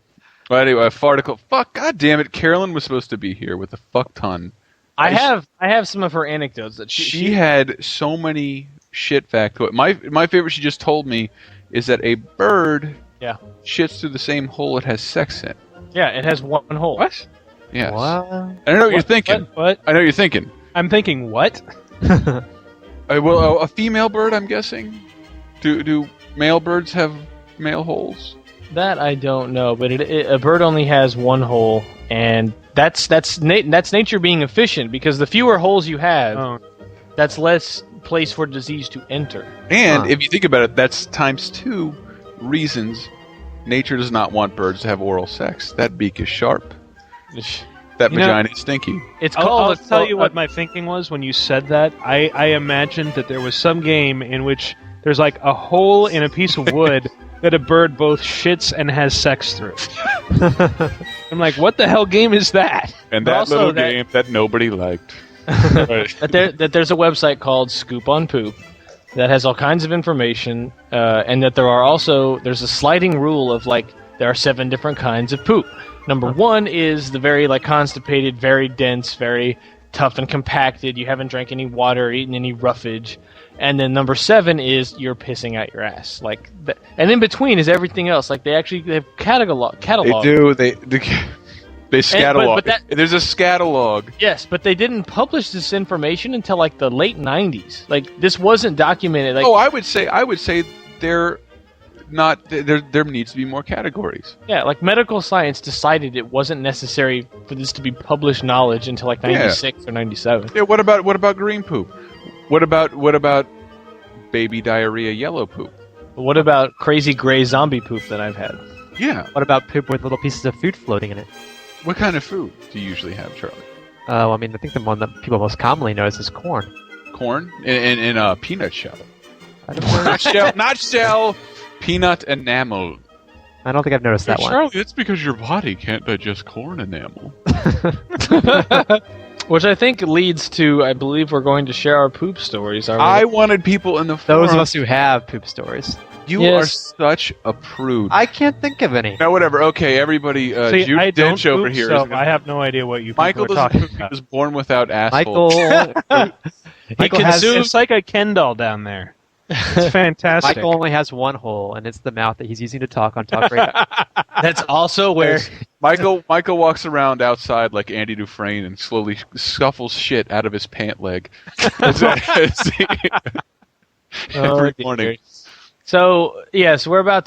Well, anyway, a farticle. Fuck, god damn it. Carolyn was supposed to be here with a fuck ton. I have some of her anecdotes that She had so many shit factoids. My favorite she just told me is that a bird shits through the same hole it has sex in. Yeah, it has one hole. What? Yes. What? I know what you're thinking. What? I know what you're thinking. I'm thinking, what? Well, a female bird, I'm guessing. Do male birds have male holes? That I don't know, but a bird only has one hole, and that's nature being efficient, because the fewer holes you have, that's less place for disease to enter. And if you think about it, that's times 2 reasons nature does not want birds to have oral sex. That beak is sharp. That vagina is stinky. It's I'll called. tell you what my thinking was when you said that. I imagined that there was some game in which there's like a hole in a piece of wood that a bird both shits and has sex through. I'm like, what the hell game is that? And But that also little that- game that nobody liked. that there's a website called Scoop on Poop that has all kinds of information, and that there's a sliding rule of there are 7 different kinds of poop. Number 1 is the very constipated, very dense, very tough and compacted. You haven't drank any water or eaten any roughage. And then number 7 is you're pissing out your ass. And in between is everything else. They have catalog. They do. They scatalog. but There's a scatalog. Yes, but they didn't publish this information until the late 90s. This wasn't documented. I would say they're not. There needs to be more categories. Yeah, medical science decided it wasn't necessary for this to be published knowledge until 96 or 97. Yeah. What about green poop? What about baby diarrhea yellow poop? What about crazy gray zombie poop that I've had? Yeah. What about poop with little pieces of food floating in it? What kind of food do you usually have, Charlie? I think the one that people most commonly notice is corn. Corn in a peanut shell. I don't know. Not shell. Not shell. Peanut enamel. I don't think I've noticed that one. Charlie, that's because your body can't digest corn enamel. Which I think leads to, I believe we're going to share our poop stories. I wanted people in the forum. Those of us who have poop stories. You are such a prude. I can't think of any. No, whatever. Okay, everybody. See, Jude I don't Dench over poop, here. so I have no idea what you people Michael are doesn't talking poop. He about. was born without asshole. Michael has, It's like a Ken doll down there. It's fantastic. Michael only has one hole, and it's the mouth that he's using to talk on TalkRadar. That's also where Michael walks around outside like Andy Dufresne and slowly scuffles shit out of his pant leg every morning. So yes, we're about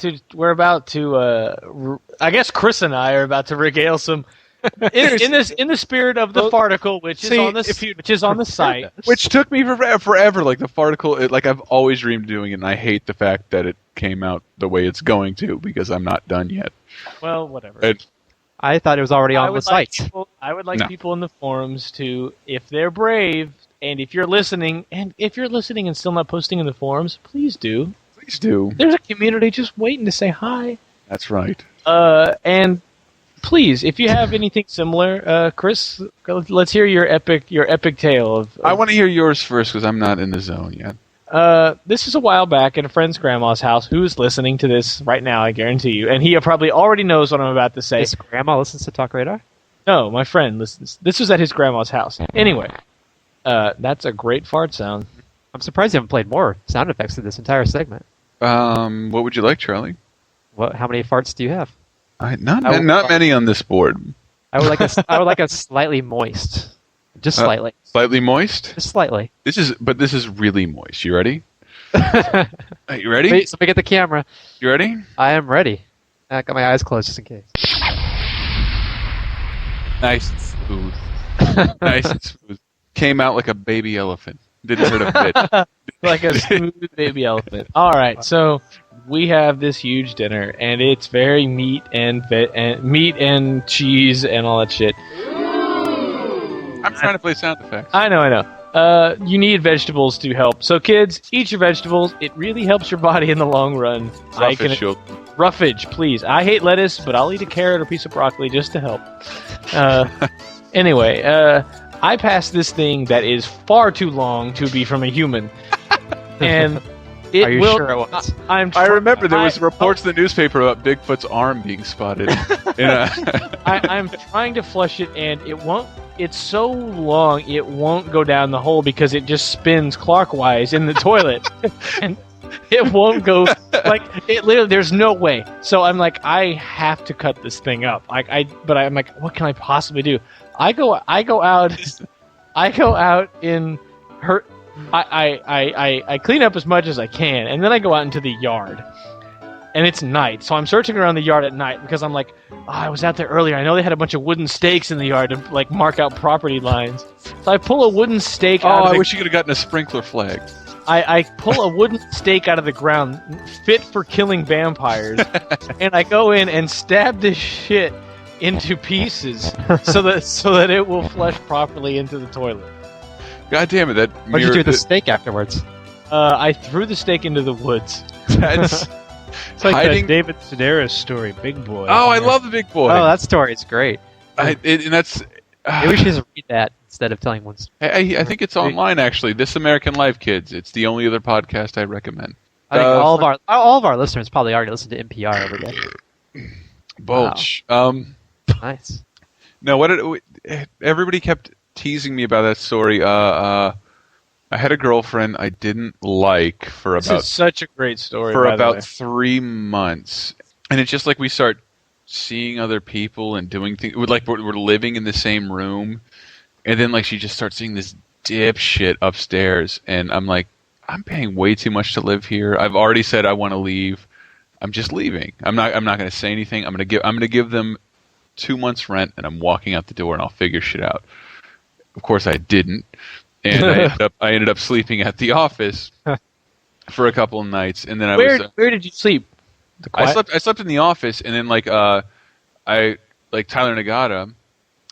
to. I guess Chris and I are about to regale some. In the spirit of the farticle, which is on the site, Which took me forever. Like the farticle, I've always dreamed of doing it, and I hate the fact that it came out the way it's going to because I'm not done yet. Well, whatever. I thought it was already on the site. I would like people in the forums to, if they're brave, and if you're listening and still not posting in the forums, please do. Please do. There's a community just waiting to say hi. That's right. And please, if you have anything similar, Chris, let's hear your epic tale of. I want to hear yours first because I'm not in the zone yet. This is a while back at a friend's grandma's house who's listening to this right now, I guarantee you. And he probably already knows what I'm about to say. His grandma listens to TalkRadar? No, my friend listens. This was at his grandma's house. Anyway, that's a great fart sound. I'm surprised you haven't played more sound effects in this entire segment. What would you like, Charlie? How many farts do you have? Not many on this board. I would like a slightly moist. Just slightly. Slightly moist? Just slightly. This is really moist. You ready? Are you ready? Wait, let me get the camera. You ready? I am ready. I got my eyes closed just in case. Nice and smooth. Nice and smooth. Came out like a baby elephant. Didn't hurt a bit. Like a smooth baby elephant. All right, so we have this huge dinner, and it's very meat and cheese and all that shit. I'm trying to play sound effects. I know. You need vegetables to help. So, kids, eat your vegetables. It really helps your body in the long run. Roughage, please. I hate lettuce, but I'll eat a carrot or piece of broccoli just to help. Anyway, I passed this thing that is far too long to be from a human. And it Are you will, sure it was? I remember there was reports in the newspaper about Bigfoot's arm being spotted. I'm trying to flush it, and it won't. It's so long, it won't go down the hole because it just spins clockwise in the toilet, and it won't go. Like it literally, there's no way. So I'm like, I have to cut this thing up. But I'm like, what can I possibly do? I go out in her. I clean up as much as I can, and then I go out into the yard. And it's night, so I'm searching around the yard at night because I'm like, I was out there earlier. I know they had a bunch of wooden stakes in the yard to like mark out property lines. So I pull a wooden stake out of I wish you could have gotten a sprinkler flag. I pull a wooden stake out of the ground, fit for killing vampires, and I go in and stab this shit into pieces so that it will flush properly into the toilet. God damn it! What did you do with the steak afterwards? I threw the stake into the woods. That's it's like hiding... that David Sedaris story, Big Boy. Oh, I love the Big Boy. Oh, that story is great. And that's. Maybe we should just read that instead of telling one. I think it's online actually. This American Life, kids. It's the only other podcast I recommend. I think all of our listeners probably already listen to NPR every day. Bulge. Wow. Nice. No, everybody kept teasing me about that story. I had a girlfriend I didn't like for This is such a great story. for by the way. about 3 months, and it's just like we start seeing other people and doing things. We're living in the same room, and then like she just starts seeing this dipshit upstairs, and I'm like, I'm paying way too much to live here. I've already said I want to leave. I'm just leaving. I'm not going to say anything. I'm going to give them 2 months rent, and I'm walking out the door, and I'll figure shit out. Of course, I didn't, and I ended up sleeping at the office for a couple of nights, and then Where did you sleep? I slept in the office, and then Tyler Nagata,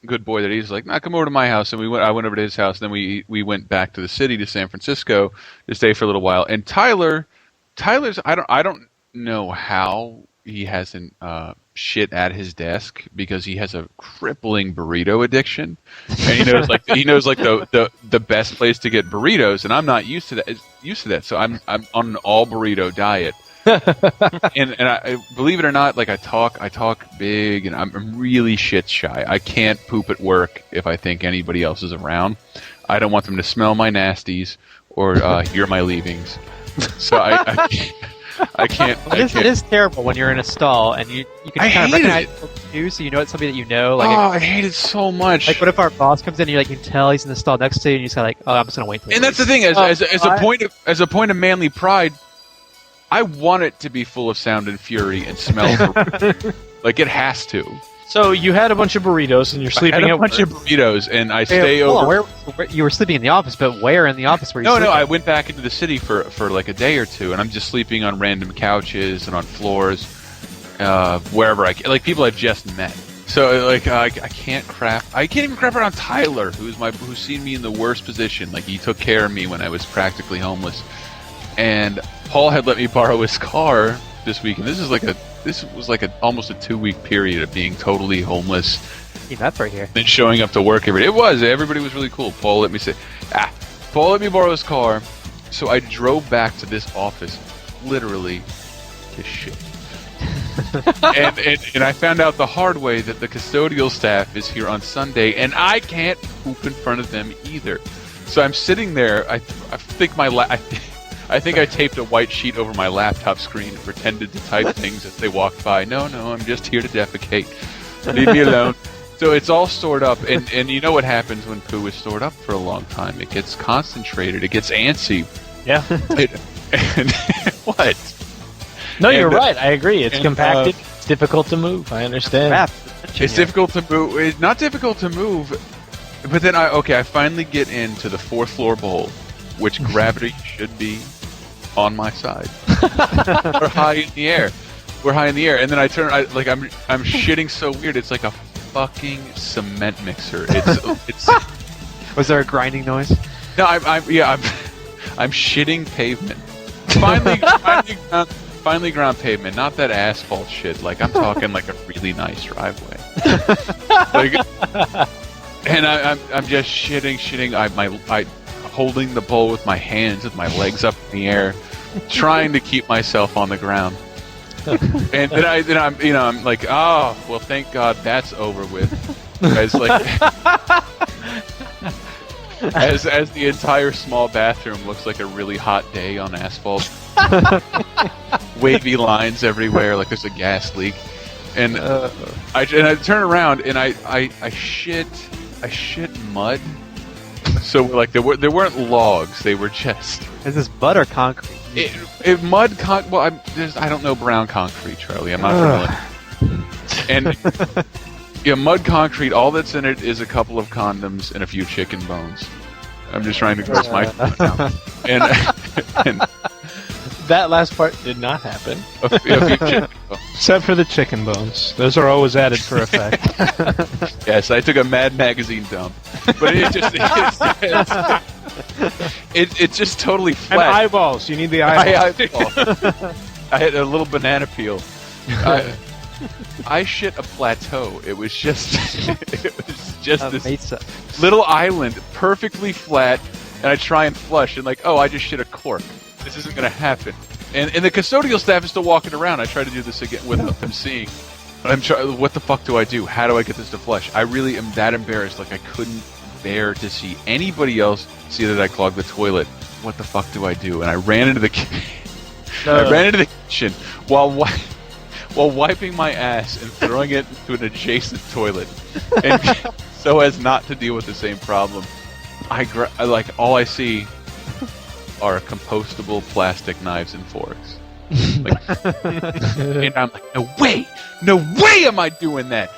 good boy that he's like, nah, come over to my house, and I went over to his house, and then we went back to the city to San Francisco to stay for a little while. And Tyler's I don't know how he hasn't shit at his desk because he has a crippling burrito addiction, and he knows the best place to get burritos, and I'm not used to that. So I'm on an all burrito diet. and I believe it or not, like I talk big, and I'm really shit shy. I can't poop at work if I think anybody else is around. I don't want them to smell my nasties or hear my leavings. So I can't. It is terrible when you're in a stall and you can kind of recognize you, so you know it's somebody that you know. I hate it so much. Like, what if our boss comes in and you can tell he's in the stall next to you, and you say like, "Oh, I'm just gonna wait." And that's the thing, as a point of manly pride, I want it to be full of sound and fury and smell. Like it has to. So you had a bunch of burritos, and you're sleeping at a bunch of burritos, and I stay over. Where you were sleeping in the office, but where in the office were you? No, I went back into the city for like a day or two, and I'm just sleeping on random couches and on floors, wherever I can. Like people I've just met. So like I can't crap. I can't even crap around Tyler, who's seen me in the worst position. Like he took care of me when I was practically homeless, and Paul had let me borrow his car this week, and this is like a this was like almost a 2-week period of being totally homeless. That's right here. Then showing up to work every day. It was. Everybody was really cool. Paul let me borrow his car. So I drove back to this office, literally, to shit. and I found out the hard way that the custodial staff is here on Sunday, and I can't poop in front of them either. So I'm sitting there. I think I think I taped a white sheet over my laptop screen and pretended to type things as they walked by. No, I'm just here to defecate. Leave me alone. So it's all stored up, and you know what happens when poo is stored up for a long time? It gets concentrated. It gets antsy. Yeah. What? No, you're right. I agree. It's compacted. It's difficult to move. I understand. It's difficult to move. It's not difficult to move, but then I finally get into the 4th floor bowl, which gravity should be on my side. We're high in the air. And then I turn. I'm shitting so weird. It's like a fucking cement mixer. It's. Was there a grinding noise? No, I'm shitting pavement. Finally ground pavement, not that asphalt shit. Like I'm talking like a really nice driveway. And I'm just shitting. I holding the bowl with my hands with my legs up in the air, trying to keep myself on the ground. And then I'm like, oh well, thank God that's over with. As like as the entire small bathroom looks like a really hot day on asphalt. Wavy lines everywhere, like there's a gas leak. And I turn around and I shit mud. So like there weren't logs. They were just. Is this mud or concrete? Well, I don't know brown concrete, Charlie. I'm not familiar. And mud concrete. All that's in it is a couple of condoms and a few chicken bones. I'm just trying to gross my out. And that last part did not happen. Except for the chicken bones. Those are always added for effect. Yes, I took a Mad Magazine dump. But it's just totally flat. And eyeballs. You need the eyeballs. I had a little banana peel. I shit a plateau. It was just this little island, perfectly flat, and I try and flush, and like, I just shit a cork. This isn't going to happen. And the custodial staff is still walking around. I try to do this again without them seeing. What the fuck do I do? How do I get this to flush? I really am that embarrassed. Like, I couldn't bear to see anybody else see that I clogged the toilet. What the fuck do I do? And I ran into the kitchen while wiping my ass and throwing it into an adjacent toilet. And so as not to deal with the same problem, all I see are compostable plastic knives and forks. And I'm like, no way am I doing that.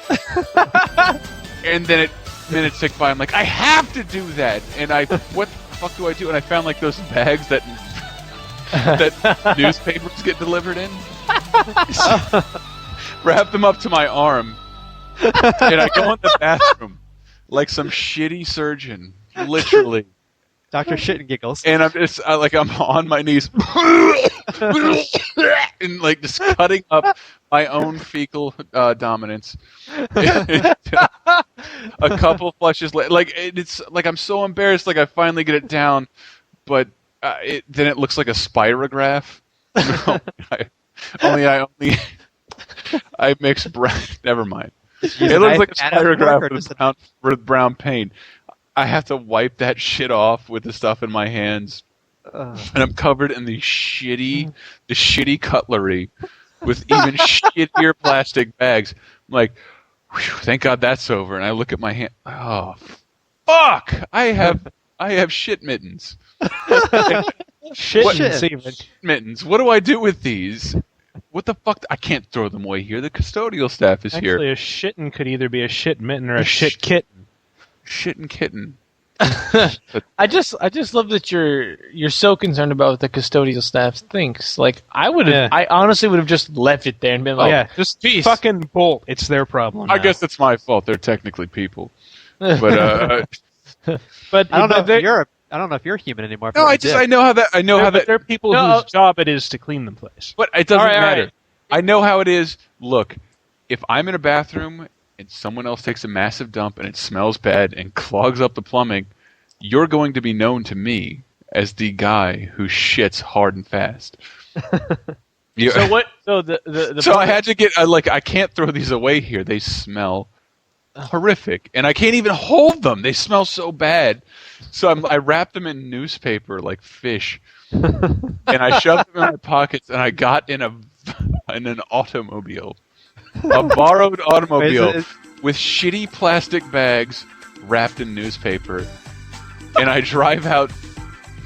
And then minutes tick by, I'm like, I have to do that. And what the fuck do I do? And I found like those bags that newspapers get delivered in. Wrap them up to my arm, and I go in the bathroom like some shitty surgeon, literally. Dr. Shit and Giggles. And I'm just I'm on my knees and like just cutting up my own fecal dominance. A couple flushes later, it's like I'm so embarrassed. Like I finally get it down, but then it looks like a spirograph. I mix brown. Never mind. It looks like a spirograph with brown paint. I have to wipe that shit off with the stuff in my hands, and I'm covered in the shitty cutlery with even shittier plastic bags. I'm like, thank God that's over. And I look at my hand. Oh, fuck! I have shit mittens. Shit mittens. What do I do with these? What the fuck? I can't throw them away here. The custodial staff is here. Actually, a shitten could either be a shit mitten or a shit kitten. Shitting kitten. I just love that you're so concerned about what the custodial staff thinks. Like I honestly would have just left it there and been like, just peace. Fucking bolt. It's their problem. I guess it's my fault. They're technically people, but I don't know if you're human anymore. No, I know how that. They're people whose job it is to clean the place. But it doesn't matter. I know how it is. Look, if I'm in a bathroom and someone else takes a massive dump and it smells bad and clogs up the plumbing, you're going to be known to me as the guy who shits hard and fast. So what? So the So I had to get I can't throw these away here. They smell horrific, and I can't even hold them. They smell so bad. So I wrapped them in newspaper like fish, and I shoved them in my pockets. And I got in an automobile, a borrowed automobile with shitty plastic bags wrapped in newspaper, and I drive out.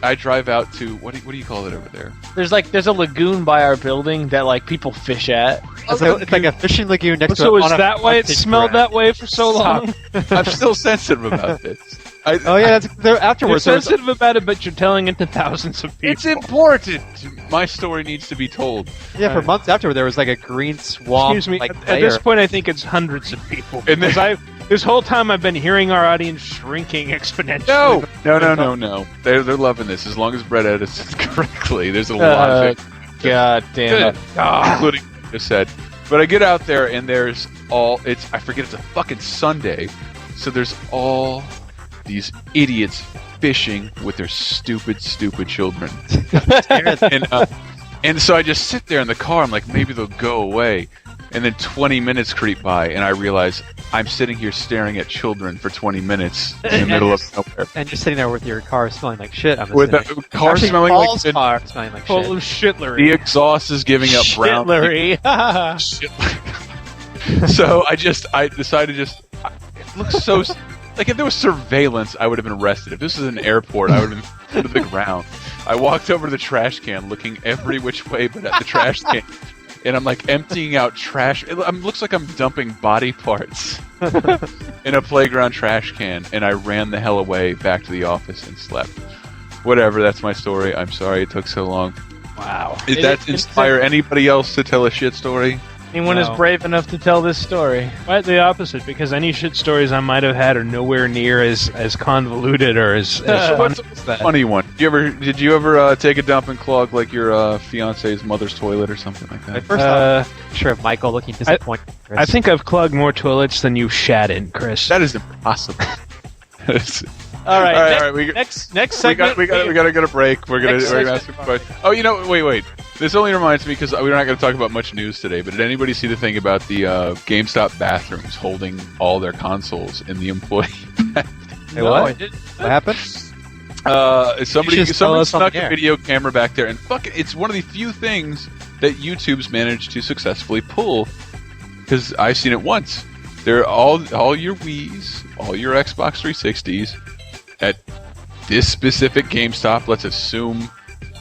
To what do you call it over there? There's a lagoon by our building that like people fish at. It's like a fishing lagoon next to. So is that why it smelled that way for so long? I'm still sensitive about this. You're Afterwards, sensitive about it, but you're telling it to thousands of people. It's important. My story needs to be told. Yeah, for months after there was like a green swamp. Excuse me. Like, at this point, I think it's hundreds of people. And Because this whole time I've been hearing our audience shrinking exponentially. No. They're loving this as long as Brett edits it correctly. There's a lot of it. God damn it. Including what I just said. But I get out there and there's I forget it's a fucking Sunday. So there's all these idiots fishing with their stupid children. And so I just sit there in the car. I'm like, maybe they'll go away. And then 20 minutes creep by, and I realize I'm sitting here staring at children for 20 minutes in the middle of nowhere. And you're sitting there with your car smelling like shit. With the car smelling like shit. Car smelling like Full shit. of shitlery. The exhaust is giving up brown. Shitlery. So I decided it looks so. Like, if there was surveillance, I would have been arrested. If this was an airport, I would have been put to the ground. I walked over to the trash can, looking every which way but at the trash can. And I'm, like, emptying out trash. It looks like I'm dumping body parts in a playground trash can. And I ran the hell away back to the office and slept. Whatever, that's my story. I'm sorry it took so long. Wow. Did that inspire anybody else to tell a shit story? Anyone is brave enough to tell this story? Quite the opposite, because any shit stories I might have had are nowhere near as convoluted or as fun What's as a that. funny one? Did you ever take a dump and clog like your fiance's mother's toilet or something like I that? first thought picture of Michael looking disappointed. Chris. I think I've clogged more toilets than you've shat in, Chris. That is impossible. All right. All right. Next segment. We gotta get a break. We're gonna ask a question. Oh, wait. This only reminds me because we're not going to talk about much news today. But did anybody see the thing about the GameStop bathrooms holding all their consoles in the employee bathroom? Hey, what? What happened? Somebody us on snuck the a air. video camera back there, and fuck it, it's one of the few things that YouTube's managed to successfully pull. Because I've seen it once. They're all your Wii's, all your Xbox 360s at this specific GameStop. Let's assume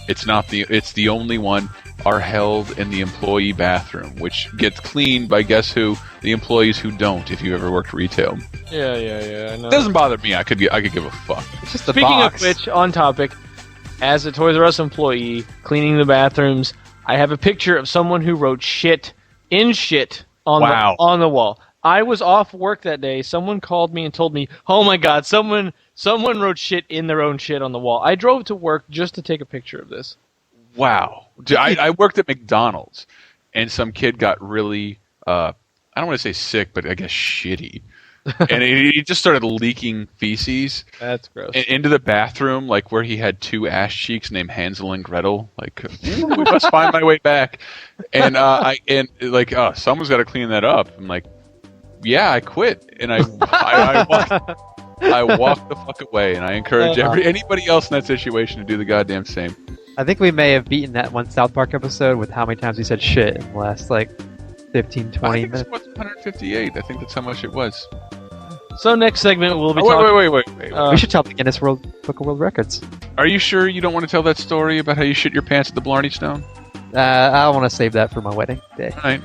it's the only one, are held in the employee bathroom, which gets cleaned by guess who? The employees who don't. If you ever worked retail, Yeah. I know. it doesn't bother me. I could give a fuck. It's just a Speaking box. of which, on topic, as a Toys R Us employee cleaning the bathrooms, I have a picture of someone who wrote shit on the wall. I was off work that day. Someone called me and told me, "Oh my God, someone wrote shit in their own shit on the wall." I drove to work just to take a picture of this. Wow. I worked at McDonald's, and some kid got really, I don't want to say sick, but I guess shitty. And he just started leaking feces That's gross. into the bathroom, like where he had two ass cheeks named Hansel and Gretel. Like, we must find my way back. And someone's got to clean that up. I'm like, yeah, I quit. And I walked the fuck away, and I encourage anybody else in that situation to do the goddamn same. I think we may have beaten that one South Park episode with how many times we said shit in the last 15, 20 I think minutes. it was 158. I think that's how much it was. So next segment we'll be talking. Wait. We should tell the Guinness Book of World Records. Are you sure you don't want to tell that story about how you shit your pants at the Blarney Stone? I want to save that for my wedding day. All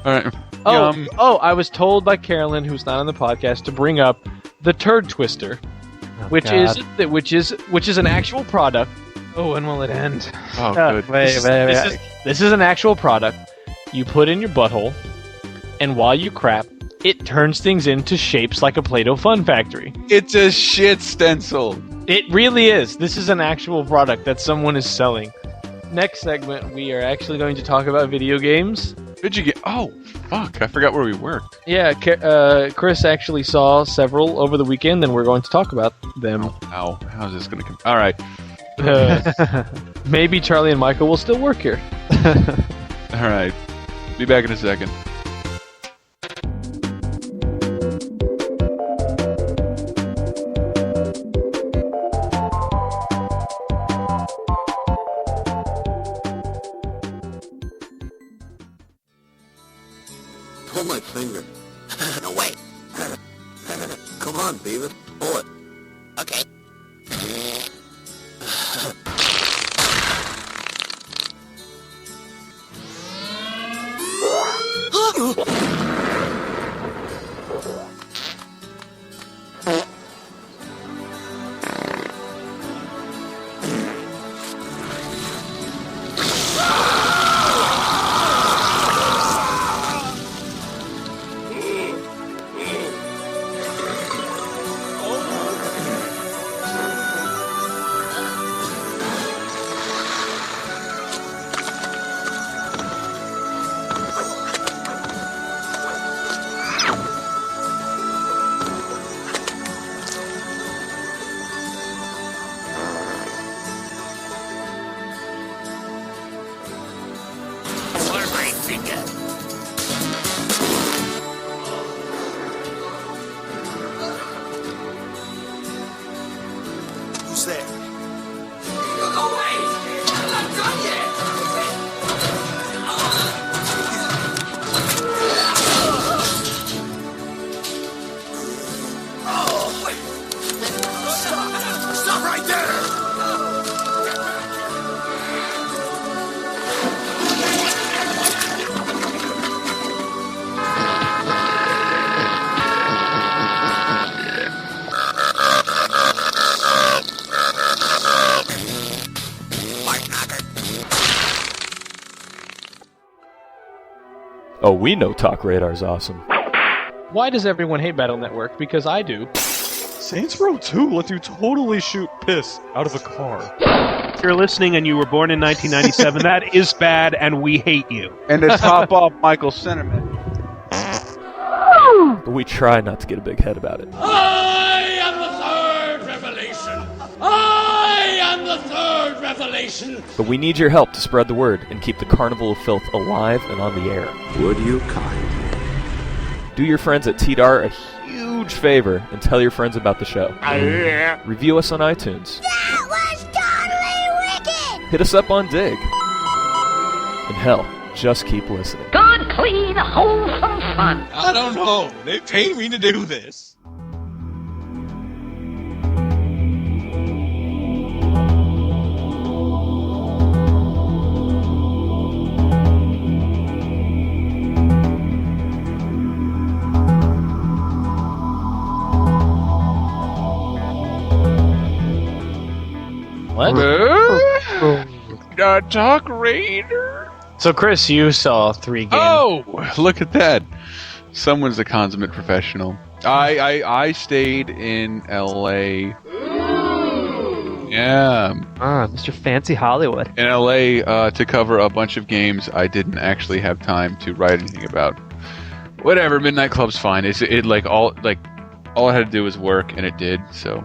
right. I was told by Carolyn, who's not on the podcast, to bring up the Turd Twister, which is an actual product. Oh, when will it end? Oh, good. Wait. This is an actual product you put in your butthole, and while you crap, it turns things into shapes like a Play-Doh Fun Factory. It's a shit stencil. It really is. This is an actual product that someone is selling. next segment, we are actually going to talk about video games. Did you get? Oh, fuck! I forgot where we were. Yeah, Chris actually saw several over the weekend, and we're going to talk about them. How's this going to come? All right. Maybe Charlie and Michael will still work here. All right. Be back in a second. Pull my finger. No, wait. Come on, Beavis. Pull it. Okay. Who's there? Go away! I'm not done yet! Stop right there! Oh, we know TalkRadar's awesome. Why does everyone hate Battle Network? Because I do. Saints Row 2 lets you totally shoot piss out of a car. If you're listening and you were born in 1997, that is bad, and we hate you. And to top off Michael's sentiment. But we try not to get a big head about it. I am the third revelation! I am the third revelation! But we need your help to spread the word and keep the Carnival of Filth alive and on the air. Would you kind? Do your friends at TDAR a huge favor and tell your friends about the show. Review us on iTunes. That was totally wicked! Hit us up on Dig. And hell, just keep listening. Good, clean, wholesome fun! I don't know. They paid me to do this. What? TalkRadar. So, Chris, you saw 3 games. Oh, look at that! Someone's a consummate professional. I stayed in L.A. Yeah. Mr. Fancy Hollywood. In L.A. To cover a bunch of games I didn't actually have time to write anything about. Whatever, Midnight Club's fine. All I had to do was work, and it did. So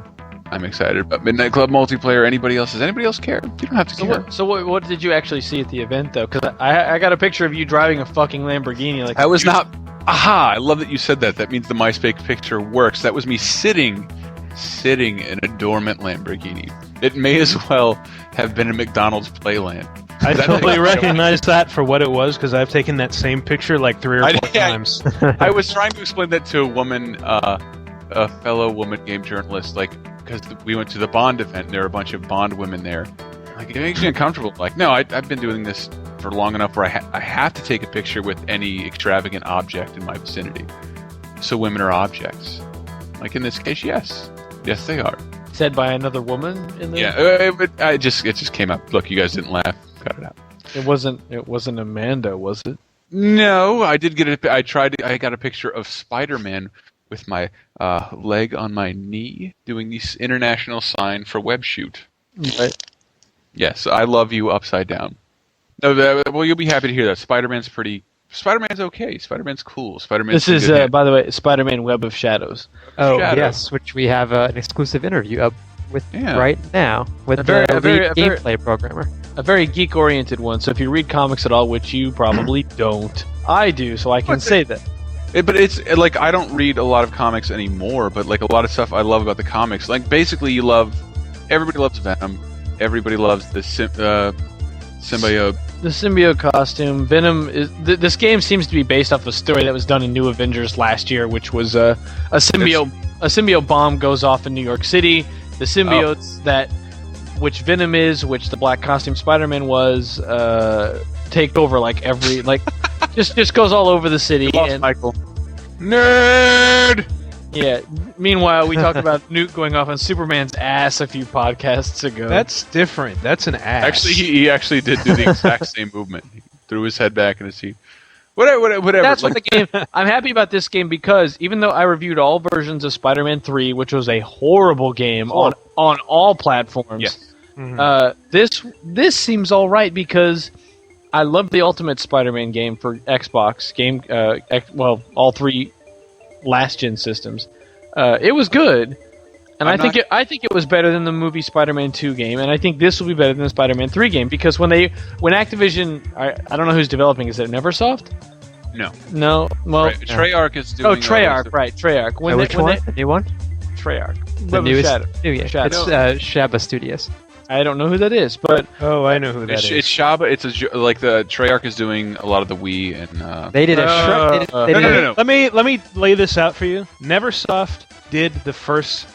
I'm excited about Midnight Club multiplayer. Anybody else? Does anybody else care? You don't have to care. So what did you actually see at the event, though? Because I got a picture of you driving a fucking Lamborghini. Like I was not. Aha! I love that you said that. That means the MySpace picture works. That was me sitting in a dormant Lamborghini. It may as well have been a McDonald's Playland. I totally recognize that for what it was, because I've taken that same picture like 3 or 4 times. I was trying to explain that to a woman, a fellow woman game journalist, because we went to the Bond event and there were a bunch of Bond women there. Like, it makes me uncomfortable. Like, no, I've been doing this for long enough where I have to take a picture with any extravagant object in my vicinity. So women are objects. Like in this case, yes. Yes, they are. Said by another woman in there? Yeah, it just came up. Look, you guys didn't laugh. Cut it out. It wasn't Amanda, was it? No, I did get it. I got a picture of Spider-Man with my leg on my knee doing the international sign for web shoot. Right. Yes, I love you upside down. No, well, you'll be happy to hear that. Spider-Man's okay. Spider-Man's cool. This is, by the way, Spider-Man Web of Shadows. Oh, yes, which we have an exclusive interview up with right now with a very gameplay programmer. A very geek-oriented one, so if you read comics at all, which you probably don't, I do, so I can say that. But it's like I don't read a lot of comics anymore, but like a lot of stuff I love about the comics. Like basically, everybody loves Venom, everybody loves the symbiote. The symbiote costume. Venom is. This game seems to be based off a story that was done in New Avengers last year, which was a symbiote bomb goes off in New York City. The symbiotes which Venom is, which the black costume Spider-Man was, take over just goes all over the city. And Michael. Nerd. Yeah. Meanwhile, we talked about Newt going off on Superman's ass a few podcasts ago. That's different. That's an ass. Actually, he actually did do the exact same movement. He threw his head back in his seat. Whatever. That's what the game. I'm happy about this game because even though I reviewed all versions of Spider-Man 3, which was a horrible game on all platforms, this seems all right because I love the Ultimate Spider-Man game for Xbox all three last-gen systems. It was good, and I think it was better than the movie Spider-Man 2 game, and I think this will be better than the Spider-Man 3 game because when Activision, I don't know who's developing. Is it Neversoft? No. Well, Treyarch is doing. Oh, Treyarch, right? Treyarch. Which one? The new one? Treyarch. The newest. Shadow. It's Shaba Studios. I don't know who that is, but I know who that is. It's Shaba. It's like the Treyarch is doing a lot of the Wii and. They did a Shrek. No. Let me lay this out for you. Neversoft did the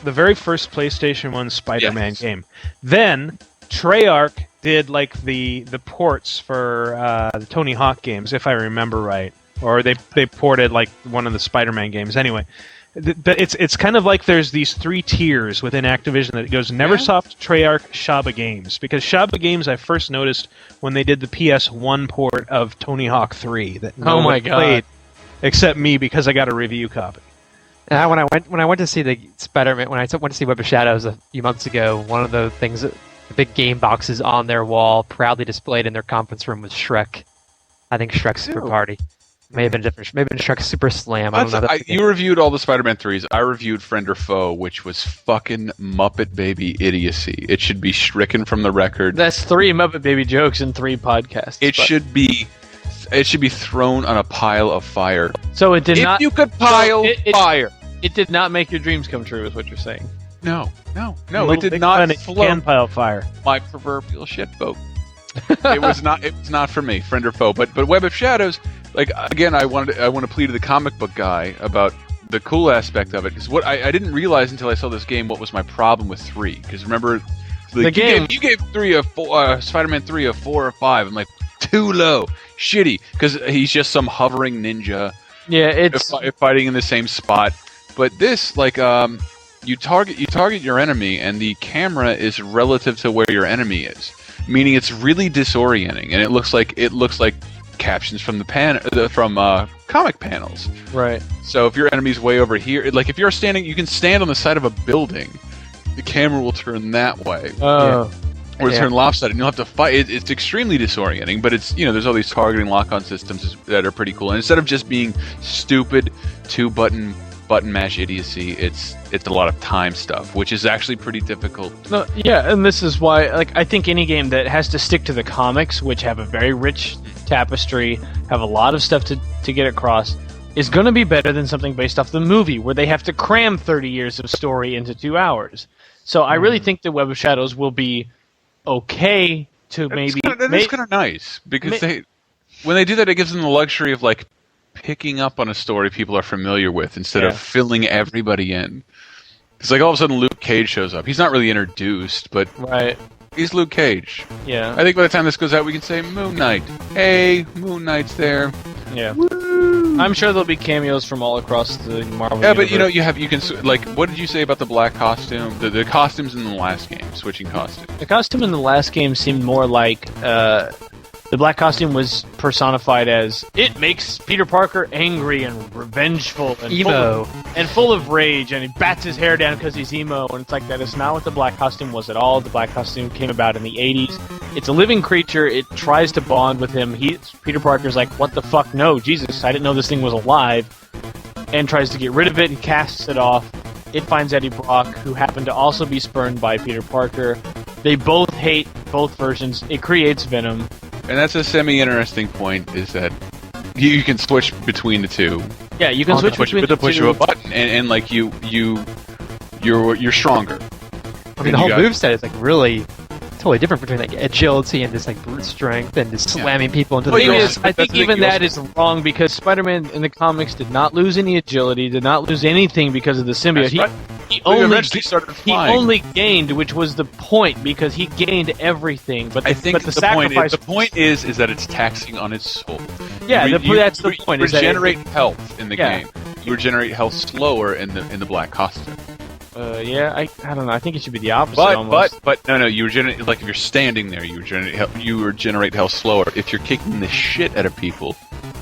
very first PlayStation 1 Spider-Man game. Then Treyarch did like the ports for the Tony Hawk games, if I remember right, or they ported like one of the Spider-Man games. Anyway. But it's kind of like there's these three tiers within Activision that goes Neversoft, Treyarch, Shaba Games. Because Shaba Games I first noticed when they did the PS1 port of Tony Hawk 3 that no one played except me because I got a review copy. When I went to see the Spider-Man, when I went to see Web of Shadows a few months ago, one of the things, the big game boxes on their wall, proudly displayed in their conference room, was Shrek. I think Shrek Super Party. May have been different. Maybe Shrek Super Slam. I don't know. You reviewed all the Spider-Man 3s. I reviewed Friend or Foe, which was fucking Muppet Baby idiocy. It should be stricken from the record. That's 3 Muppet Baby jokes in 3 podcasts. It should be thrown on a pile of fire. So it did not. If you could pile fire. It did not make your dreams come true, is what you're saying. No. It did not can pile fire. My proverbial shitboat. It was not for me, Friend or Foe. But Web of Shadows. Like again, I want to plead to the comic book guy about the cool aspect of it because what I didn't realize until I saw this game what was my problem with 3. Because remember, the game you gave 3 a 4, Spider-Man 3 a 4 or 5. I'm like too low, shitty because he's just some hovering ninja. Yeah, it's fighting in the same spot. But this you target your enemy and the camera is relative to where your enemy is, meaning it's really disorienting and it looks like captions from comic panels. Right. So if your enemy's way over here, like if you're standing, you can stand on the side of a building. The camera will turn that way. Oh. Or turn lopsided, and you'll have to fight. It's extremely disorienting, but it's there's all these targeting lock-on systems that are pretty cool. And instead of just being stupid 2-button mash idiocy, it's a lot of time stuff, which is actually pretty difficult. No, yeah, and this is why I think any game that has to stick to the comics, which have a very rich tapestry, have a lot of stuff to get across, is going to be better than something based off the movie, where they have to cram 30 years of story into 2 hours. So I really think the Web of Shadows will be okay to maybe... That's kind of nice, because when they do that, it gives them the luxury of like picking up on a story people are familiar with instead of filling everybody in. It's like all of a sudden Luke Cage shows up. He's not really introduced, but he's Luke Cage. Yeah. I think by the time this goes out, we can say Moon Knight. Hey, Moon Knight's there. Yeah. I'm sure there'll be cameos from all across the Marvel universe. But you can like, what did you say about the black costume? The costumes in the last game, switching costumes. The costume in the last game seemed more like The black costume was personified as, it makes Peter Parker angry and revengeful and Emo. full of rage, and he bats his hair down because he's emo, and it's like that is not what the black costume was at all. The black costume came about in the 80s. It's a living creature. It tries to bond with him. Peter Parker's like, what the fuck? No, Jesus, I didn't know this thing was alive, and tries to get rid of it and casts it off. It finds Eddie Brock, who happened to also be spurned by Peter Parker. They both hate both versions. It creates Venom. And that's a semi-interesting point, is that you can switch between the two. Yeah, you can switch between the two. Push of a button, and like you're stronger. I mean, the whole moveset is like really totally different between like agility and just like brute strength and just slamming people into the ground. I think even that is wrong because Spider-Man in the comics did not lose any agility, did not lose anything because of the symbiote. He only gained, which was the point, because he gained everything. But the point is that it's taxing on his soul. Yeah, that's the point. You regenerate health in the game. You regenerate health slower in the black costume. I don't know. I think it should be the opposite. Almost. But no. You regenerate, like if you're standing there, you regenerate health slower. If you're kicking the shit out of people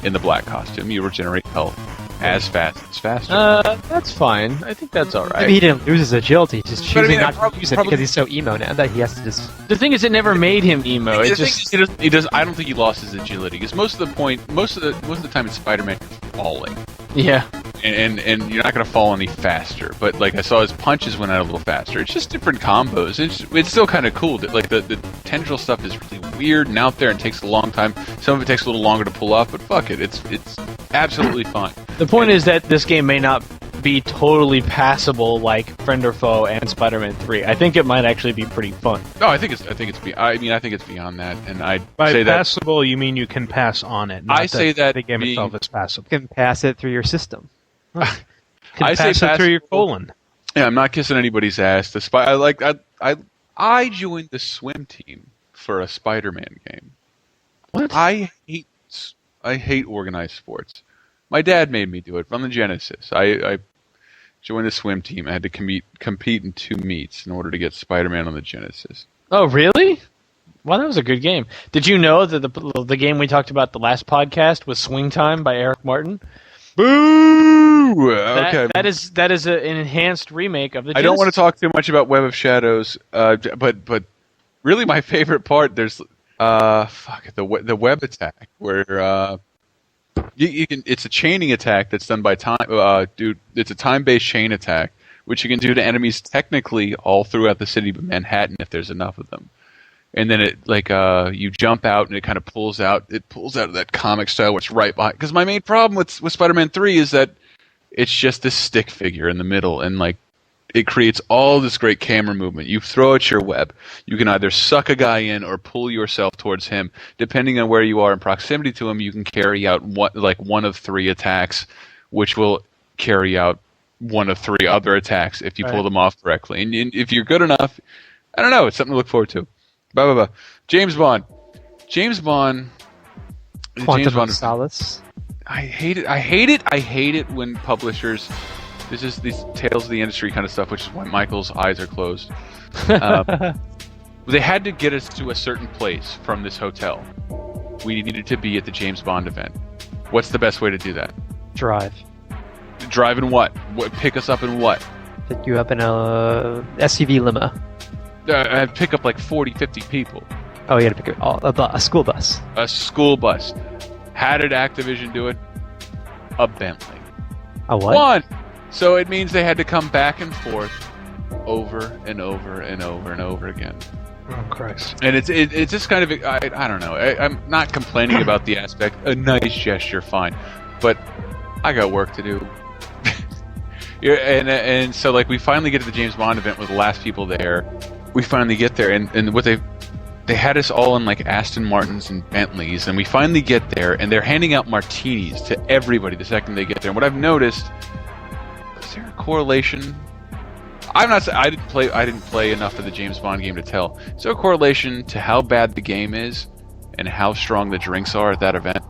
in the black costume, you regenerate health as fast as faster. That's fine. I think that's all right. Maybe he didn't lose his agility. He's just choosing not to use it because he's so emo now that he has to just. The thing is, it never made him emo. He does. I don't think he lost his agility because most of the time in Spider-Man you're falling. Yeah. And you're not going to fall any faster. But like I saw, his punches went out a little faster. It's just different combos. It's still kind of cool. Like the tendril stuff is really weird and out there and takes a long time. Some of it takes a little longer to pull off, but fuck it, it's absolutely fine. The point is that this game may not be totally passable like Friend or Foe and Spider-Man 3. I think it might actually be pretty fun. No, I think it's beyond that, and by say passable you mean you can pass on it. Not I say that the game itself is passable. You can pass it through your system. I say pass it through your colon. Yeah, I'm not kissing anybody's ass. I joined the swim team for a Spider-Man game. What? I hate organized sports. My dad made me do it on the Genesis. I joined the swim team. I had to compete in 2 meets in order to get Spider-Man on the Genesis. Oh, really? Well, that was a good game. Did you know that the game we talked about the last podcast was Swing Time by Eric Martin? Boo! Okay. That is an enhanced remake of the Genesis. I don't want to talk too much about Web of Shadows, but really my favorite part, there's the web attack where you can. It's a chaining attack that's done by time. It's a time-based chain attack, which you can do to enemies technically all throughout the city of Manhattan if there's enough of them. And then you jump out and it kind of pulls out. It pulls out of that comic style, which right behind. Because my main problem with Spider-Man 3 is that it's just this stick figure in the middle, and like it creates all this great camera movement. You throw out your web. You can either suck a guy in or pull yourself towards him. Depending on where you are in proximity to him, you can carry out one of 3 attacks, which will carry out one of 3 other attacks if you pull them off correctly. And if you're good enough, I don't know. It's something to look forward to. Blah, blah, blah. James Bond. Quantum of Solace. I hate it when publishers. This is these tales of the industry kind of stuff, which is why Michael's eyes are closed. They had to get us to a certain place from this hotel. We needed to be at the James Bond event. What's the best way to do that? Drive. Drive in what? Pick us up in what? Pick you up in a SUV limo. I'd pick up like 40, 50 people. Oh, you gotta pick a school bus. A school bus. How did Activision do it? A Bentley. A what? 1! So it means they had to come back and forth over and over and over and over again. Oh, Christ. And it's just kind of, I don't know. I'm not complaining about the aspect. A nice gesture, fine. But I got work to do. and so like we finally get to the James Bond event with the last people there. We finally get there, and what they had us all in like Aston Martins and Bentleys, and we finally get there, and they're handing out martinis to everybody the second they get there. And what I've noticed, is there a correlation? I'm not saying I didn't play enough of the James Bond game to tell. Is there a correlation to how bad the game is and how strong the drinks are at that event?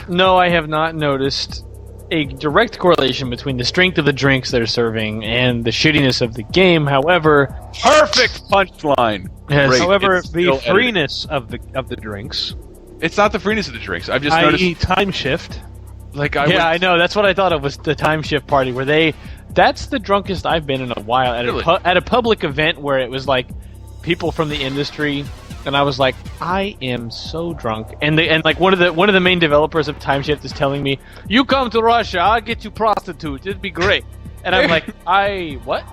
No, I have not noticed a direct correlation between the strength of the drinks they're serving and the shittiness of the game. However, perfect punchline. Yes. However, the freeness of the drinks It's not the freeness of the drinks. I've just noticed time shift. Like I know. That's what I thought it was. The time shift party where they. That's the drunkest I've been in a while at Really? at a public event where it was like people from the industry, and I was like, I am so drunk. And like one of the main developers of Time Shift is telling me, "You come to Russia, I'll get you prostitutes. It'd be great." And I'm like, what?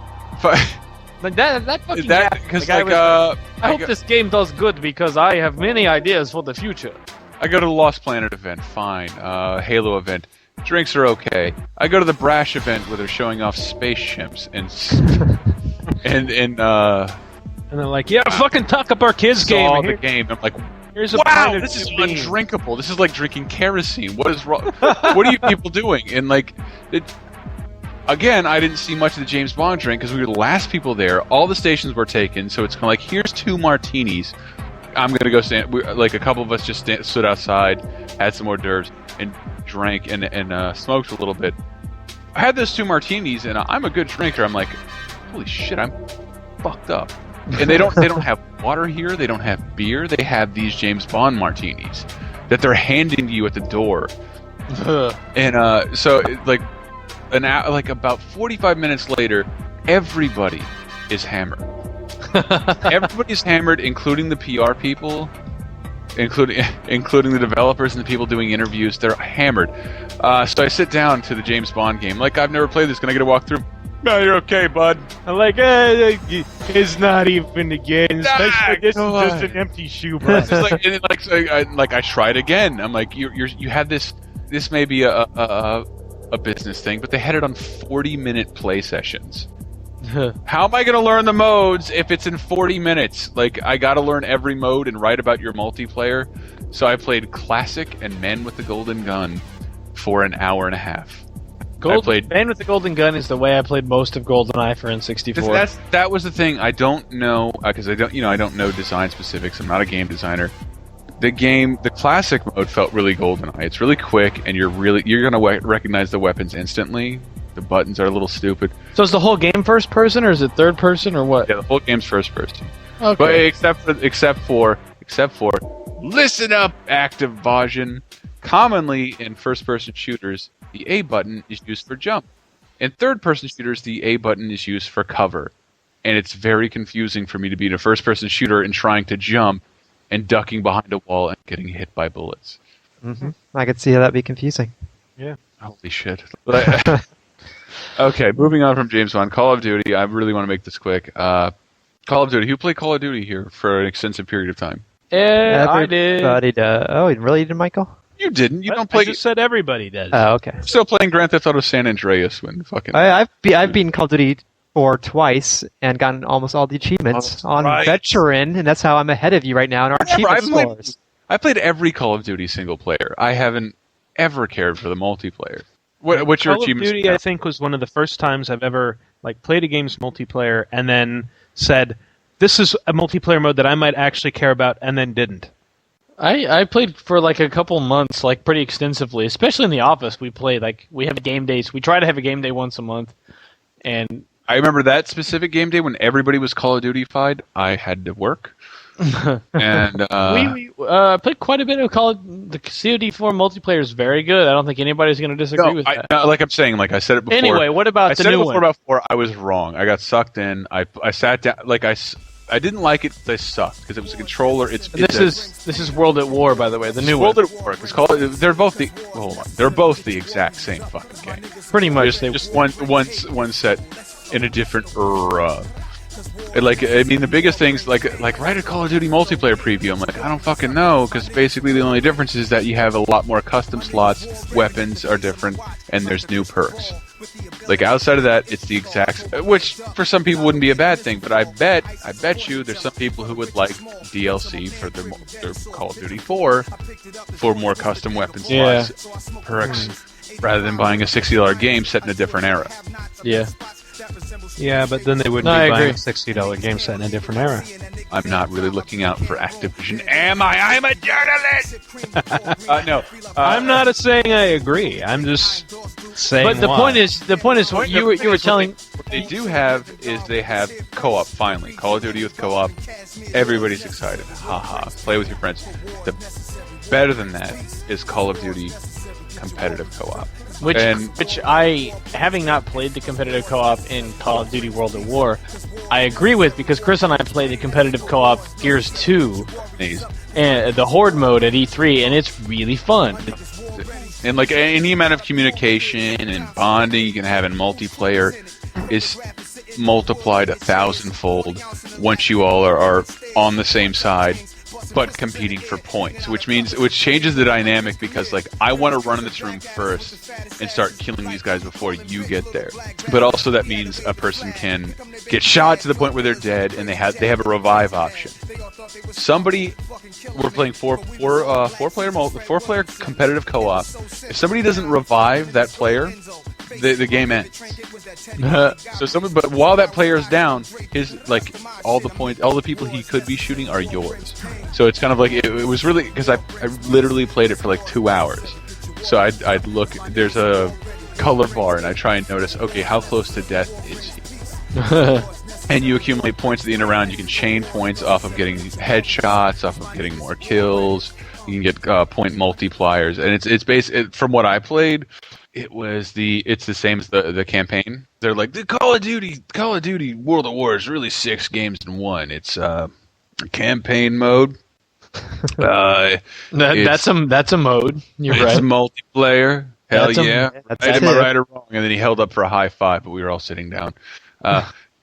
Like that fucking because I hope this game does good because I have many ideas for the future. I go to the Lost Planet event, fine. Halo event, drinks are okay. I go to the Brash event where they're showing off spaceships and they're like, yeah, fucking talk up our kids' game. Saw the game. I'm like, here's a wow, this is undrinkable. This is like drinking kerosene. What is wrong? What are you people doing? And like, again, I didn't see much of the James Bond drink because we were the last people there. All the stations were taken, so it's kind of like, here's 2 martinis. I'm gonna go stand. Like a couple of us just stood outside, had some hors d'oeuvres, and drank and smoked a little bit. I had those 2 martinis, and I'm a good drinker. I'm like, holy shit, I'm fucked up. And they don't have water here. They don't have beer. They have these James Bond martinis that they're handing to you at the door. And so like an hour, like about 45 minutes later, everybody is hammered. Everybody's hammered, including the PR people, including the developers and the people doing interviews. They're hammered. So I sit down to the James Bond game. Like, I've never played this. Can I get a walkthrough? No, you're okay, bud. I'm like, it's not even a game. Especially this is just an empty shoebox. I tried again. I'm like, you had this. This may be a business thing, but they had it on 40-minute play sessions. How am I going to learn the modes if it's in 40 minutes? Like, I got to learn every mode and write about your multiplayer. So I played Classic and Men with the Golden Gun for an hour and a half. Man with the Golden Gun is the way I played most of GoldenEye for N64. That was the thing. I don't know because I don't know design specifics. I'm not a game designer. The classic mode felt really GoldenEye. It's really quick, and you're gonna recognize the weapons instantly. The buttons are a little stupid. So is the whole game first person, or is it third person, or what? Yeah, the whole game's first person. Okay. But except for listen up, Activision. Commonly in first-person shooters, the A button is used for jump. In third-person shooters, the A button is used for cover. And it's very confusing for me to be in a first-person shooter and trying to jump and ducking behind a wall and getting hit by bullets. Mm-hmm. I could see how that'd be confusing. Yeah. Holy shit. Okay, moving on from James Bond. Call of Duty. I really want to make this quick. Call of Duty. Who played Call of Duty here for an extensive period of time? I did. Oh, really did, Michael? You didn't. You don't play. I just said everybody does. Oh, okay. I'm still playing Grand Theft Auto San Andreas when fucking. I've beaten Call of Duty 4 twice and gotten almost all the achievements on Veteran, and that's how I'm ahead of you right now in our achievement scores. I played every Call of Duty single player. I haven't ever cared for the multiplayer. What's your achievement? Call of Duty, I think, was one of the first times I've ever played a game's multiplayer and then said, "This is a multiplayer mode that I might actually care about," and then didn't. I played for a couple months, pretty extensively. Especially in the office, we played we have game days. We try to have a game day once a month, and I remember that specific game day when everybody was Call of Duty-fied. I had to work, and we played quite a bit of the COD4 multiplayer is very good. I don't think anybody's going to disagree with that. No, like I'm saying, like I said it before. Anyway, what about the new one? I said it before about 4. I was wrong. I got sucked in. I sat down. I didn't like it. They sucked because it was a controller. This is World at War, by the way. The new World at War. It's called. They're both the. Hold on. They're both the exact same fucking game. Pretty much. Just one set in a different era. The biggest things write a Call of Duty multiplayer preview. I'm like, I don't fucking know, because basically the only difference is that you have a lot more custom slots, weapons are different, and there's new perks. Outside of that, it's the exact, which for some people wouldn't be a bad thing, but I bet you there's some people who would like DLC for their Call of Duty 4 for more custom weapon slots, perks, rather than buying a $60 game set in a different era. Yeah. Yeah, but then they wouldn't be buying a $60 game set in a different era. I'm not really looking out for Activision, am I? I'm a journalist! No. I'm not saying I agree. I'm just saying But the point is, you were telling... What they do have is they have co-op, finally. Call of Duty with co-op. Everybody's excited. Haha. Play with your friends. better than that is Call of Duty competitive co-op. Which I, having not played the competitive co-op in Call of Duty World at War, I agree with, because Chris and I played the competitive co-op Gears 2 and the Horde mode at E3, and it's really fun. And like any amount of communication and bonding you can have in multiplayer is multiplied 1,000-fold once you all are on the same side, but competing for points, which changes the dynamic, because like I want to run in this room first and start killing these guys before you get there. But also that means a person can get shot to the point where they're dead, and they have a revive option. We're playing four player competitive co-op. If somebody doesn't revive that player, the game ends. But while that player is down, all the people he could be shooting are yours. So it's kind of like it was really, because I literally played it for like 2 hours. So I'd look. There's a color bar, and I try and notice. Okay, how close to death is he? And you accumulate points at the end of the round. You can chain points off of getting headshots, off of getting more kills. You can get point multipliers, and it's based from what I played. It's the same as the campaign. They're like, the Call of Duty World at War is really 6 games in one. It's campaign mode. That's a mode. You're right. It's multiplayer. Hell yeah. Am I right or wrong? And then he held up for a high five, but we were all sitting down.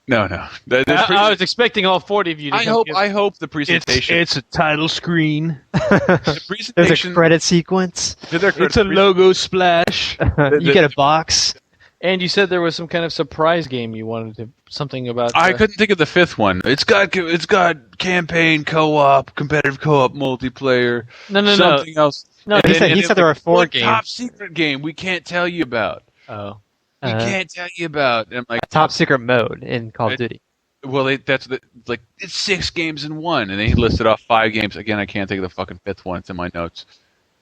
No. I was expecting all 40 of you to I hope the presentation... It's a title screen. The presentation... There's a credit sequence. It's a logo splash. You get a box. And you said there was some kind of surprise game you wanted to... Something about... I couldn't think of the 5th one. It's got campaign co-op, competitive co-op, multiplayer, something else. No, he said there were 4 games. Top secret game we can't tell you about. Oh. We can't tell you about. And I'm like, top secret mode in Call of Duty. Well, it's 6 games in one, and then he listed off 5 games. Again, I can't think of the fucking 5th one. It's in my notes.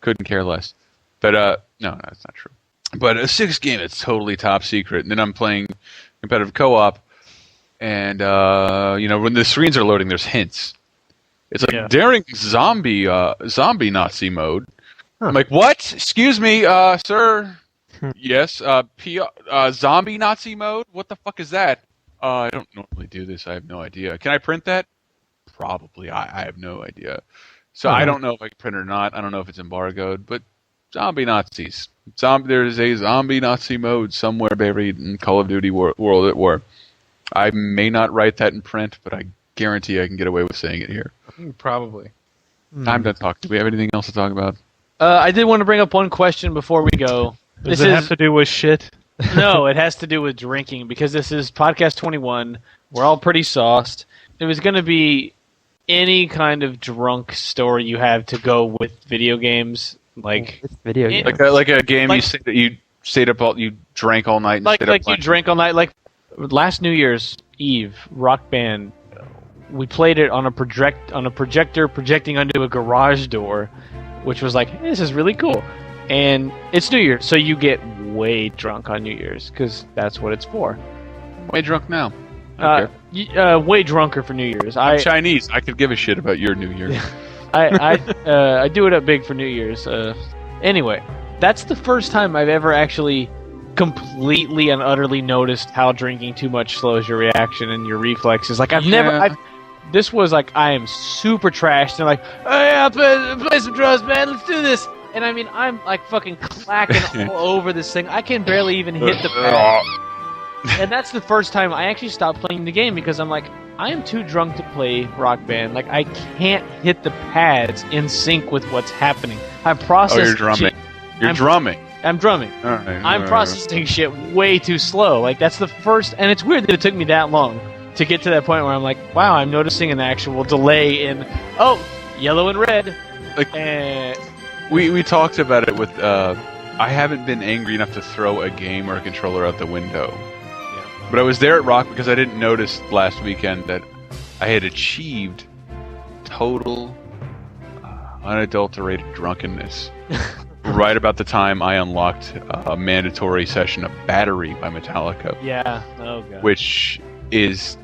Couldn't care less. But no, that's not true. But a 6th game, it's totally top secret. And then I'm playing competitive co-op, and when the screens are loading, there's hints. It's like daring zombie Nazi mode. I'm like, what? Excuse me, sir. Yes, zombie Nazi mode? What the fuck is that? I don't normally do this. I have no idea. Can I print that? Probably. I have no idea. So I don't know if I can print it or not. I don't know if it's embargoed, but zombie Nazis. There's a zombie Nazi mode somewhere buried in Call of Duty World at War. I may not write that in print, but I guarantee I can get away with saying it here. Probably. I'm done talking. Do we have anything else to talk about? I did want to bring up one question before we go. Does it have to do with shit? No, it has to do with drinking, because this is podcast 21. We're all pretty sauced. It was going to be any kind of drunk story you have to go with video games, like video games. Like a game you say that you stayed up you drank all night. And stayed up you drank all night. Like last New Year's Eve, Rock Band. We played it on a projector projecting onto a garage door, which was like, hey, this is really cool. And it's New Year's, so you get way drunk on New Year's, because that's what it's for. Way drunk now. Way drunker for New Year's. I'm Chinese. I could give a shit about your New Year. I do it up big for New Year's. Anyway, that's the first time I've ever actually completely and utterly noticed how drinking too much slows your reaction and your reflexes. Like this was like, I am super trashed. They're like, oh yeah, play some drums, man. Let's do this. And I mean, I'm like fucking clacking all over this thing. I can barely even hit the pad. And that's the first time I actually stopped playing the game, because I'm like, I am too drunk to play Rock Band. Like, I can't hit the pads in sync with what's happening. I'm processing. Oh, you're drumming. You're drumming. I'm drumming. All right, I'm processing shit way too slow. Like, that's the first, and it's weird that it took me that long to get to that point where I'm like, wow, I'm noticing an actual delay in, yellow and red. Like, we talked about it with, I haven't been angry enough to throw a game or a controller out the window. Yeah. But I was there at Rock because I didn't notice last weekend that I had achieved total unadulterated drunkenness. Right about the time I unlocked a mandatory session of Battery by Metallica. Yeah, oh god. Which is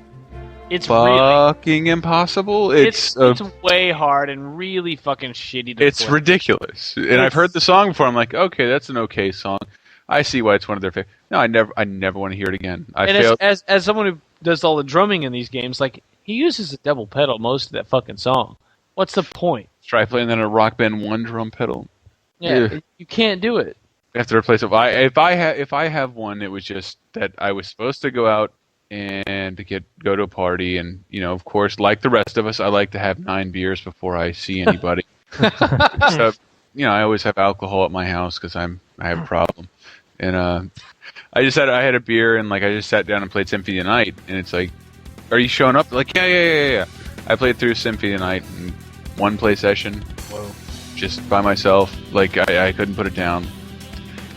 It's fucking impossible. It's way hard and really fucking shitty to It's play. ridiculous. And I've heard the song before. I'm like, okay, that's an okay song. I see why it's one of their favorites. No, I never want to hear it again. As someone who does all the drumming in these games, like, he uses a double pedal most of that fucking song. What's the point? Try playing that in a Rock Band 1 drum pedal. Yeah, you can't do it. I have to replace it. If I have one, it was just that I was supposed to go out and go to a party, and of course, like the rest of us, I like to have 9 beers before I see anybody. So, I always have alcohol at my house because I have a problem. And I had a beer, and like I just sat down and played Symphony of the Night, and it's like, are you showing up? Like, yeah. I played through Symphony of the Night in one play session. Whoa. Just by myself. Like I couldn't put it down.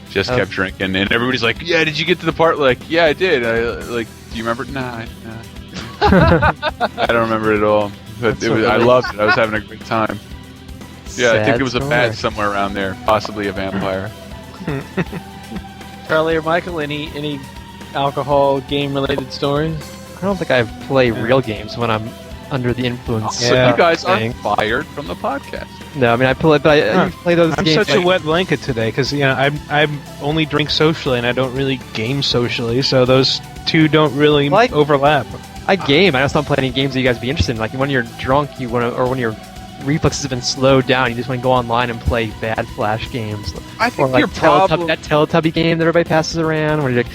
Just kept drinking, and everybody's like, "Yeah, did you get to the part?" Like, "Yeah, I did." Do you remember? Nah. I don't remember it at all. But I loved it. I was having a great time. Yeah, I think it was a bat somewhere around there, possibly a vampire. Charlie or Michael, any alcohol game related stories? I don't think I play real games when I'm under the influence. So you guys are fired from the podcast. No, I mean I play, but I play those I'm games. I'm such a wet blanket today because I'm only drink socially and I don't really game socially, so those two don't really overlap. I game. I just don't play any games that you guys would be interested in. Like when you're drunk, you want to, or when your reflexes have been slowed down, you just want to go online and play bad Flash games. I think or your problem that Teletubby game that everybody passes around, where you're like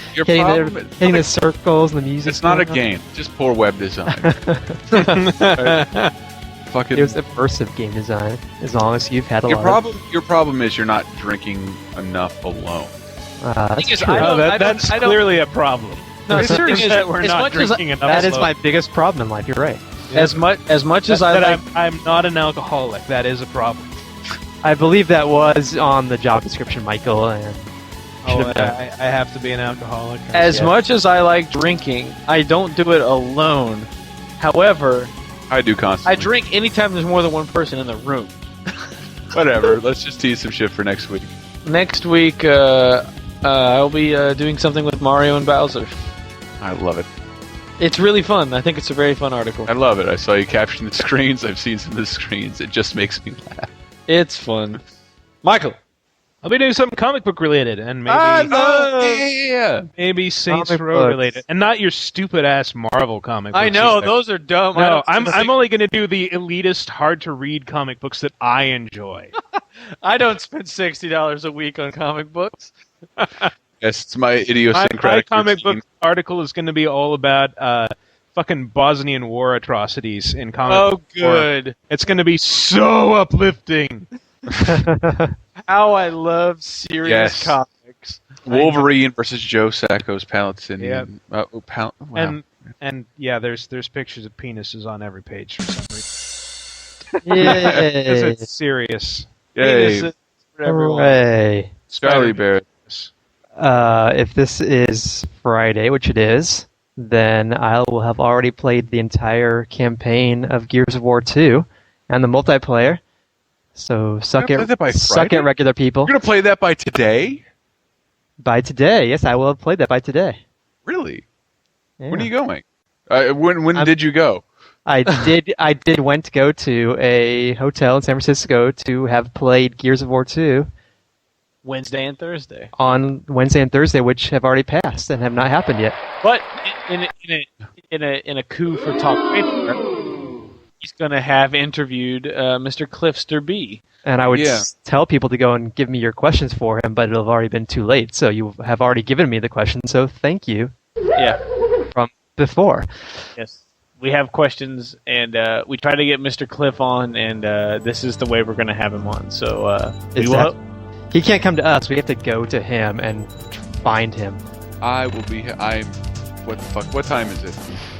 hitting the circles and the music. It's not a game. Just poor web design. It was immersive game design. As long as you've had a lot. Your problem is you're not drinking enough alone. That's true. That's clearly a problem. No, the thing is that we're not drinking enough. That is my biggest problem in life. You're right. Yeah. As much as I'm not an alcoholic. That is a problem. I believe that was on the job description, Michael. And I have to be an alcoholic. As much as I like drinking, I don't do it alone. However, I do constantly. I drink anytime there's more than one person in the room. Whatever. Let's just tease some shit for next week. Next week, I'll be doing something with Mario and Bowser. I love it. It's really fun. I think it's a very fun article. I love it. I saw you caption the screens. I've seen some of the screens. It just makes me laugh. It's fun. Michael. I'll be doing something comic book related, and maybe maybe Saints Row related, and not your stupid ass Marvel comic books. I know those are dumb. No, I'm only going to do the elitist, hard to read comic books that I enjoy. I don't spend $60 a week on comic books. Yes, it's my idiosyncratic My comic routine. book article is going to be all about fucking Bosnian War atrocities in comic. Oh, book good. form. It's going to be so uplifting. How I love serious comics. Wolverine versus Joe Sacco's Palestinian. Yep. Wow. And yeah, there's pictures of penises on every page for some reason. Yay. Because it's serious. Yay. Hooray. Charlie Bear. If this is Friday, which it is, then I will have already played the entire campaign of Gears of War 2 and the multiplayer. So suck it, regular people. You're gonna play that by today? By today, yes, I will have played that by today. Really? Yeah. When are you going? When did you go? I did went to go to a hotel in San Francisco to have played Gears of War 2 Wednesday and Thursday. on Wednesday and Thursday, which have already passed and have not happened yet. But in a coup for TalkRadar, he's going to have interviewed Mr. Cliffster B. And I would tell people to go and give me your questions for him, but it'll have already been too late. So you have already given me the questions, so thank you. Yeah. From before. Yes. We have questions, and we try to get Mr. Cliff on, and this is the way we're going to have him on. So he can't come to us. We have to go to him and find him. What the fuck? What time is it?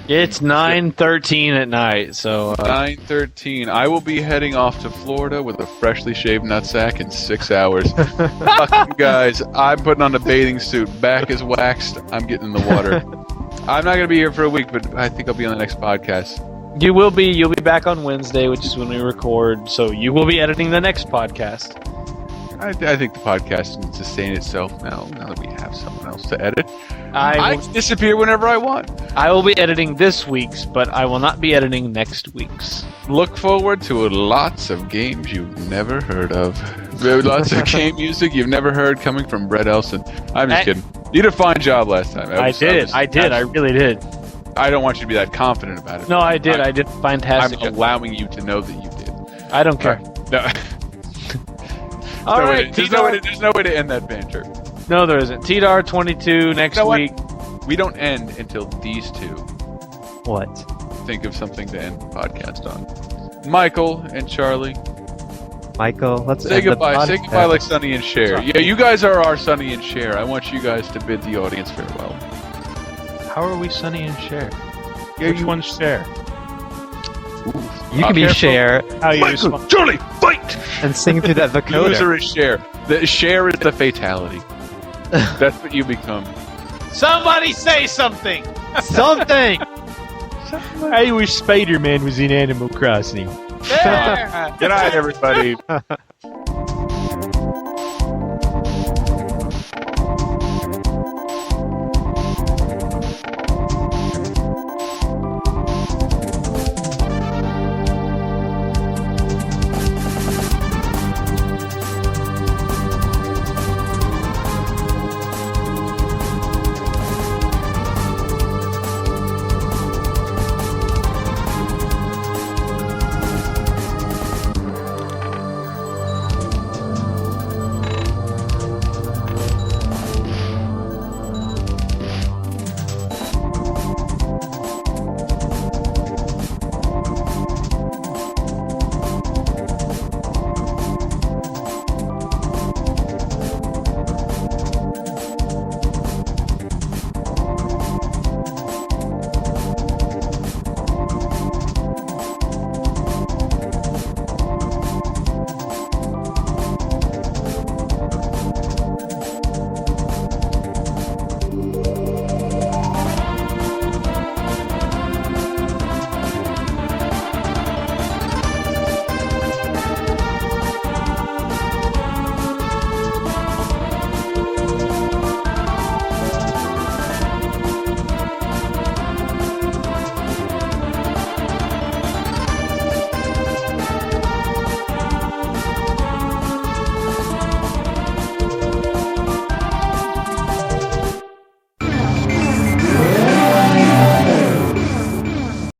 It's 9:13 at night, so 9:13. I will be heading off to Florida with a freshly shaved nutsack in 6 hours. Fuck you guys. I'm putting on a bathing suit. Back is waxed. I'm getting in the water. I'm not going to be here for a week, but I think I'll be on the next podcast. You will be. You'll be back on Wednesday, which is when we record, so you will be editing the next podcast. I think the podcast can sustain itself now that we have someone else to edit. I can disappear whenever I want. I will be editing this week's, but I will not be editing next week's. Look forward to lots of games you've never heard of. Lots of game music you've never heard coming from Brett Elson. I'm just kidding. You did a fine job last time. I really did. I don't want you to be that confident about it. No, I did. I did fantastic. I'm allowing you to know that you did. I don't care. No. All right, there's no way to end that banter. No, there isn't. TDAR 22 next week. We don't end until these two. What? Think of something to end the podcast on. Michael and Charlie. Michael, let's say end goodbye. The say goodbye like Sonny and Cher. Yeah, you guys are our Sonny and Cher. I want you guys to bid the audience farewell. How are we Sonny and Cher? Yeah, Which one's Cher? You can be Cher. How you Michael, Charlie, fight! And sing through that vocoder. Loser is Cher. The Cher is the fatality. That's what you become. Somebody say something! Something! I wish Spider-Man was in Animal Crossing. Good night, everybody.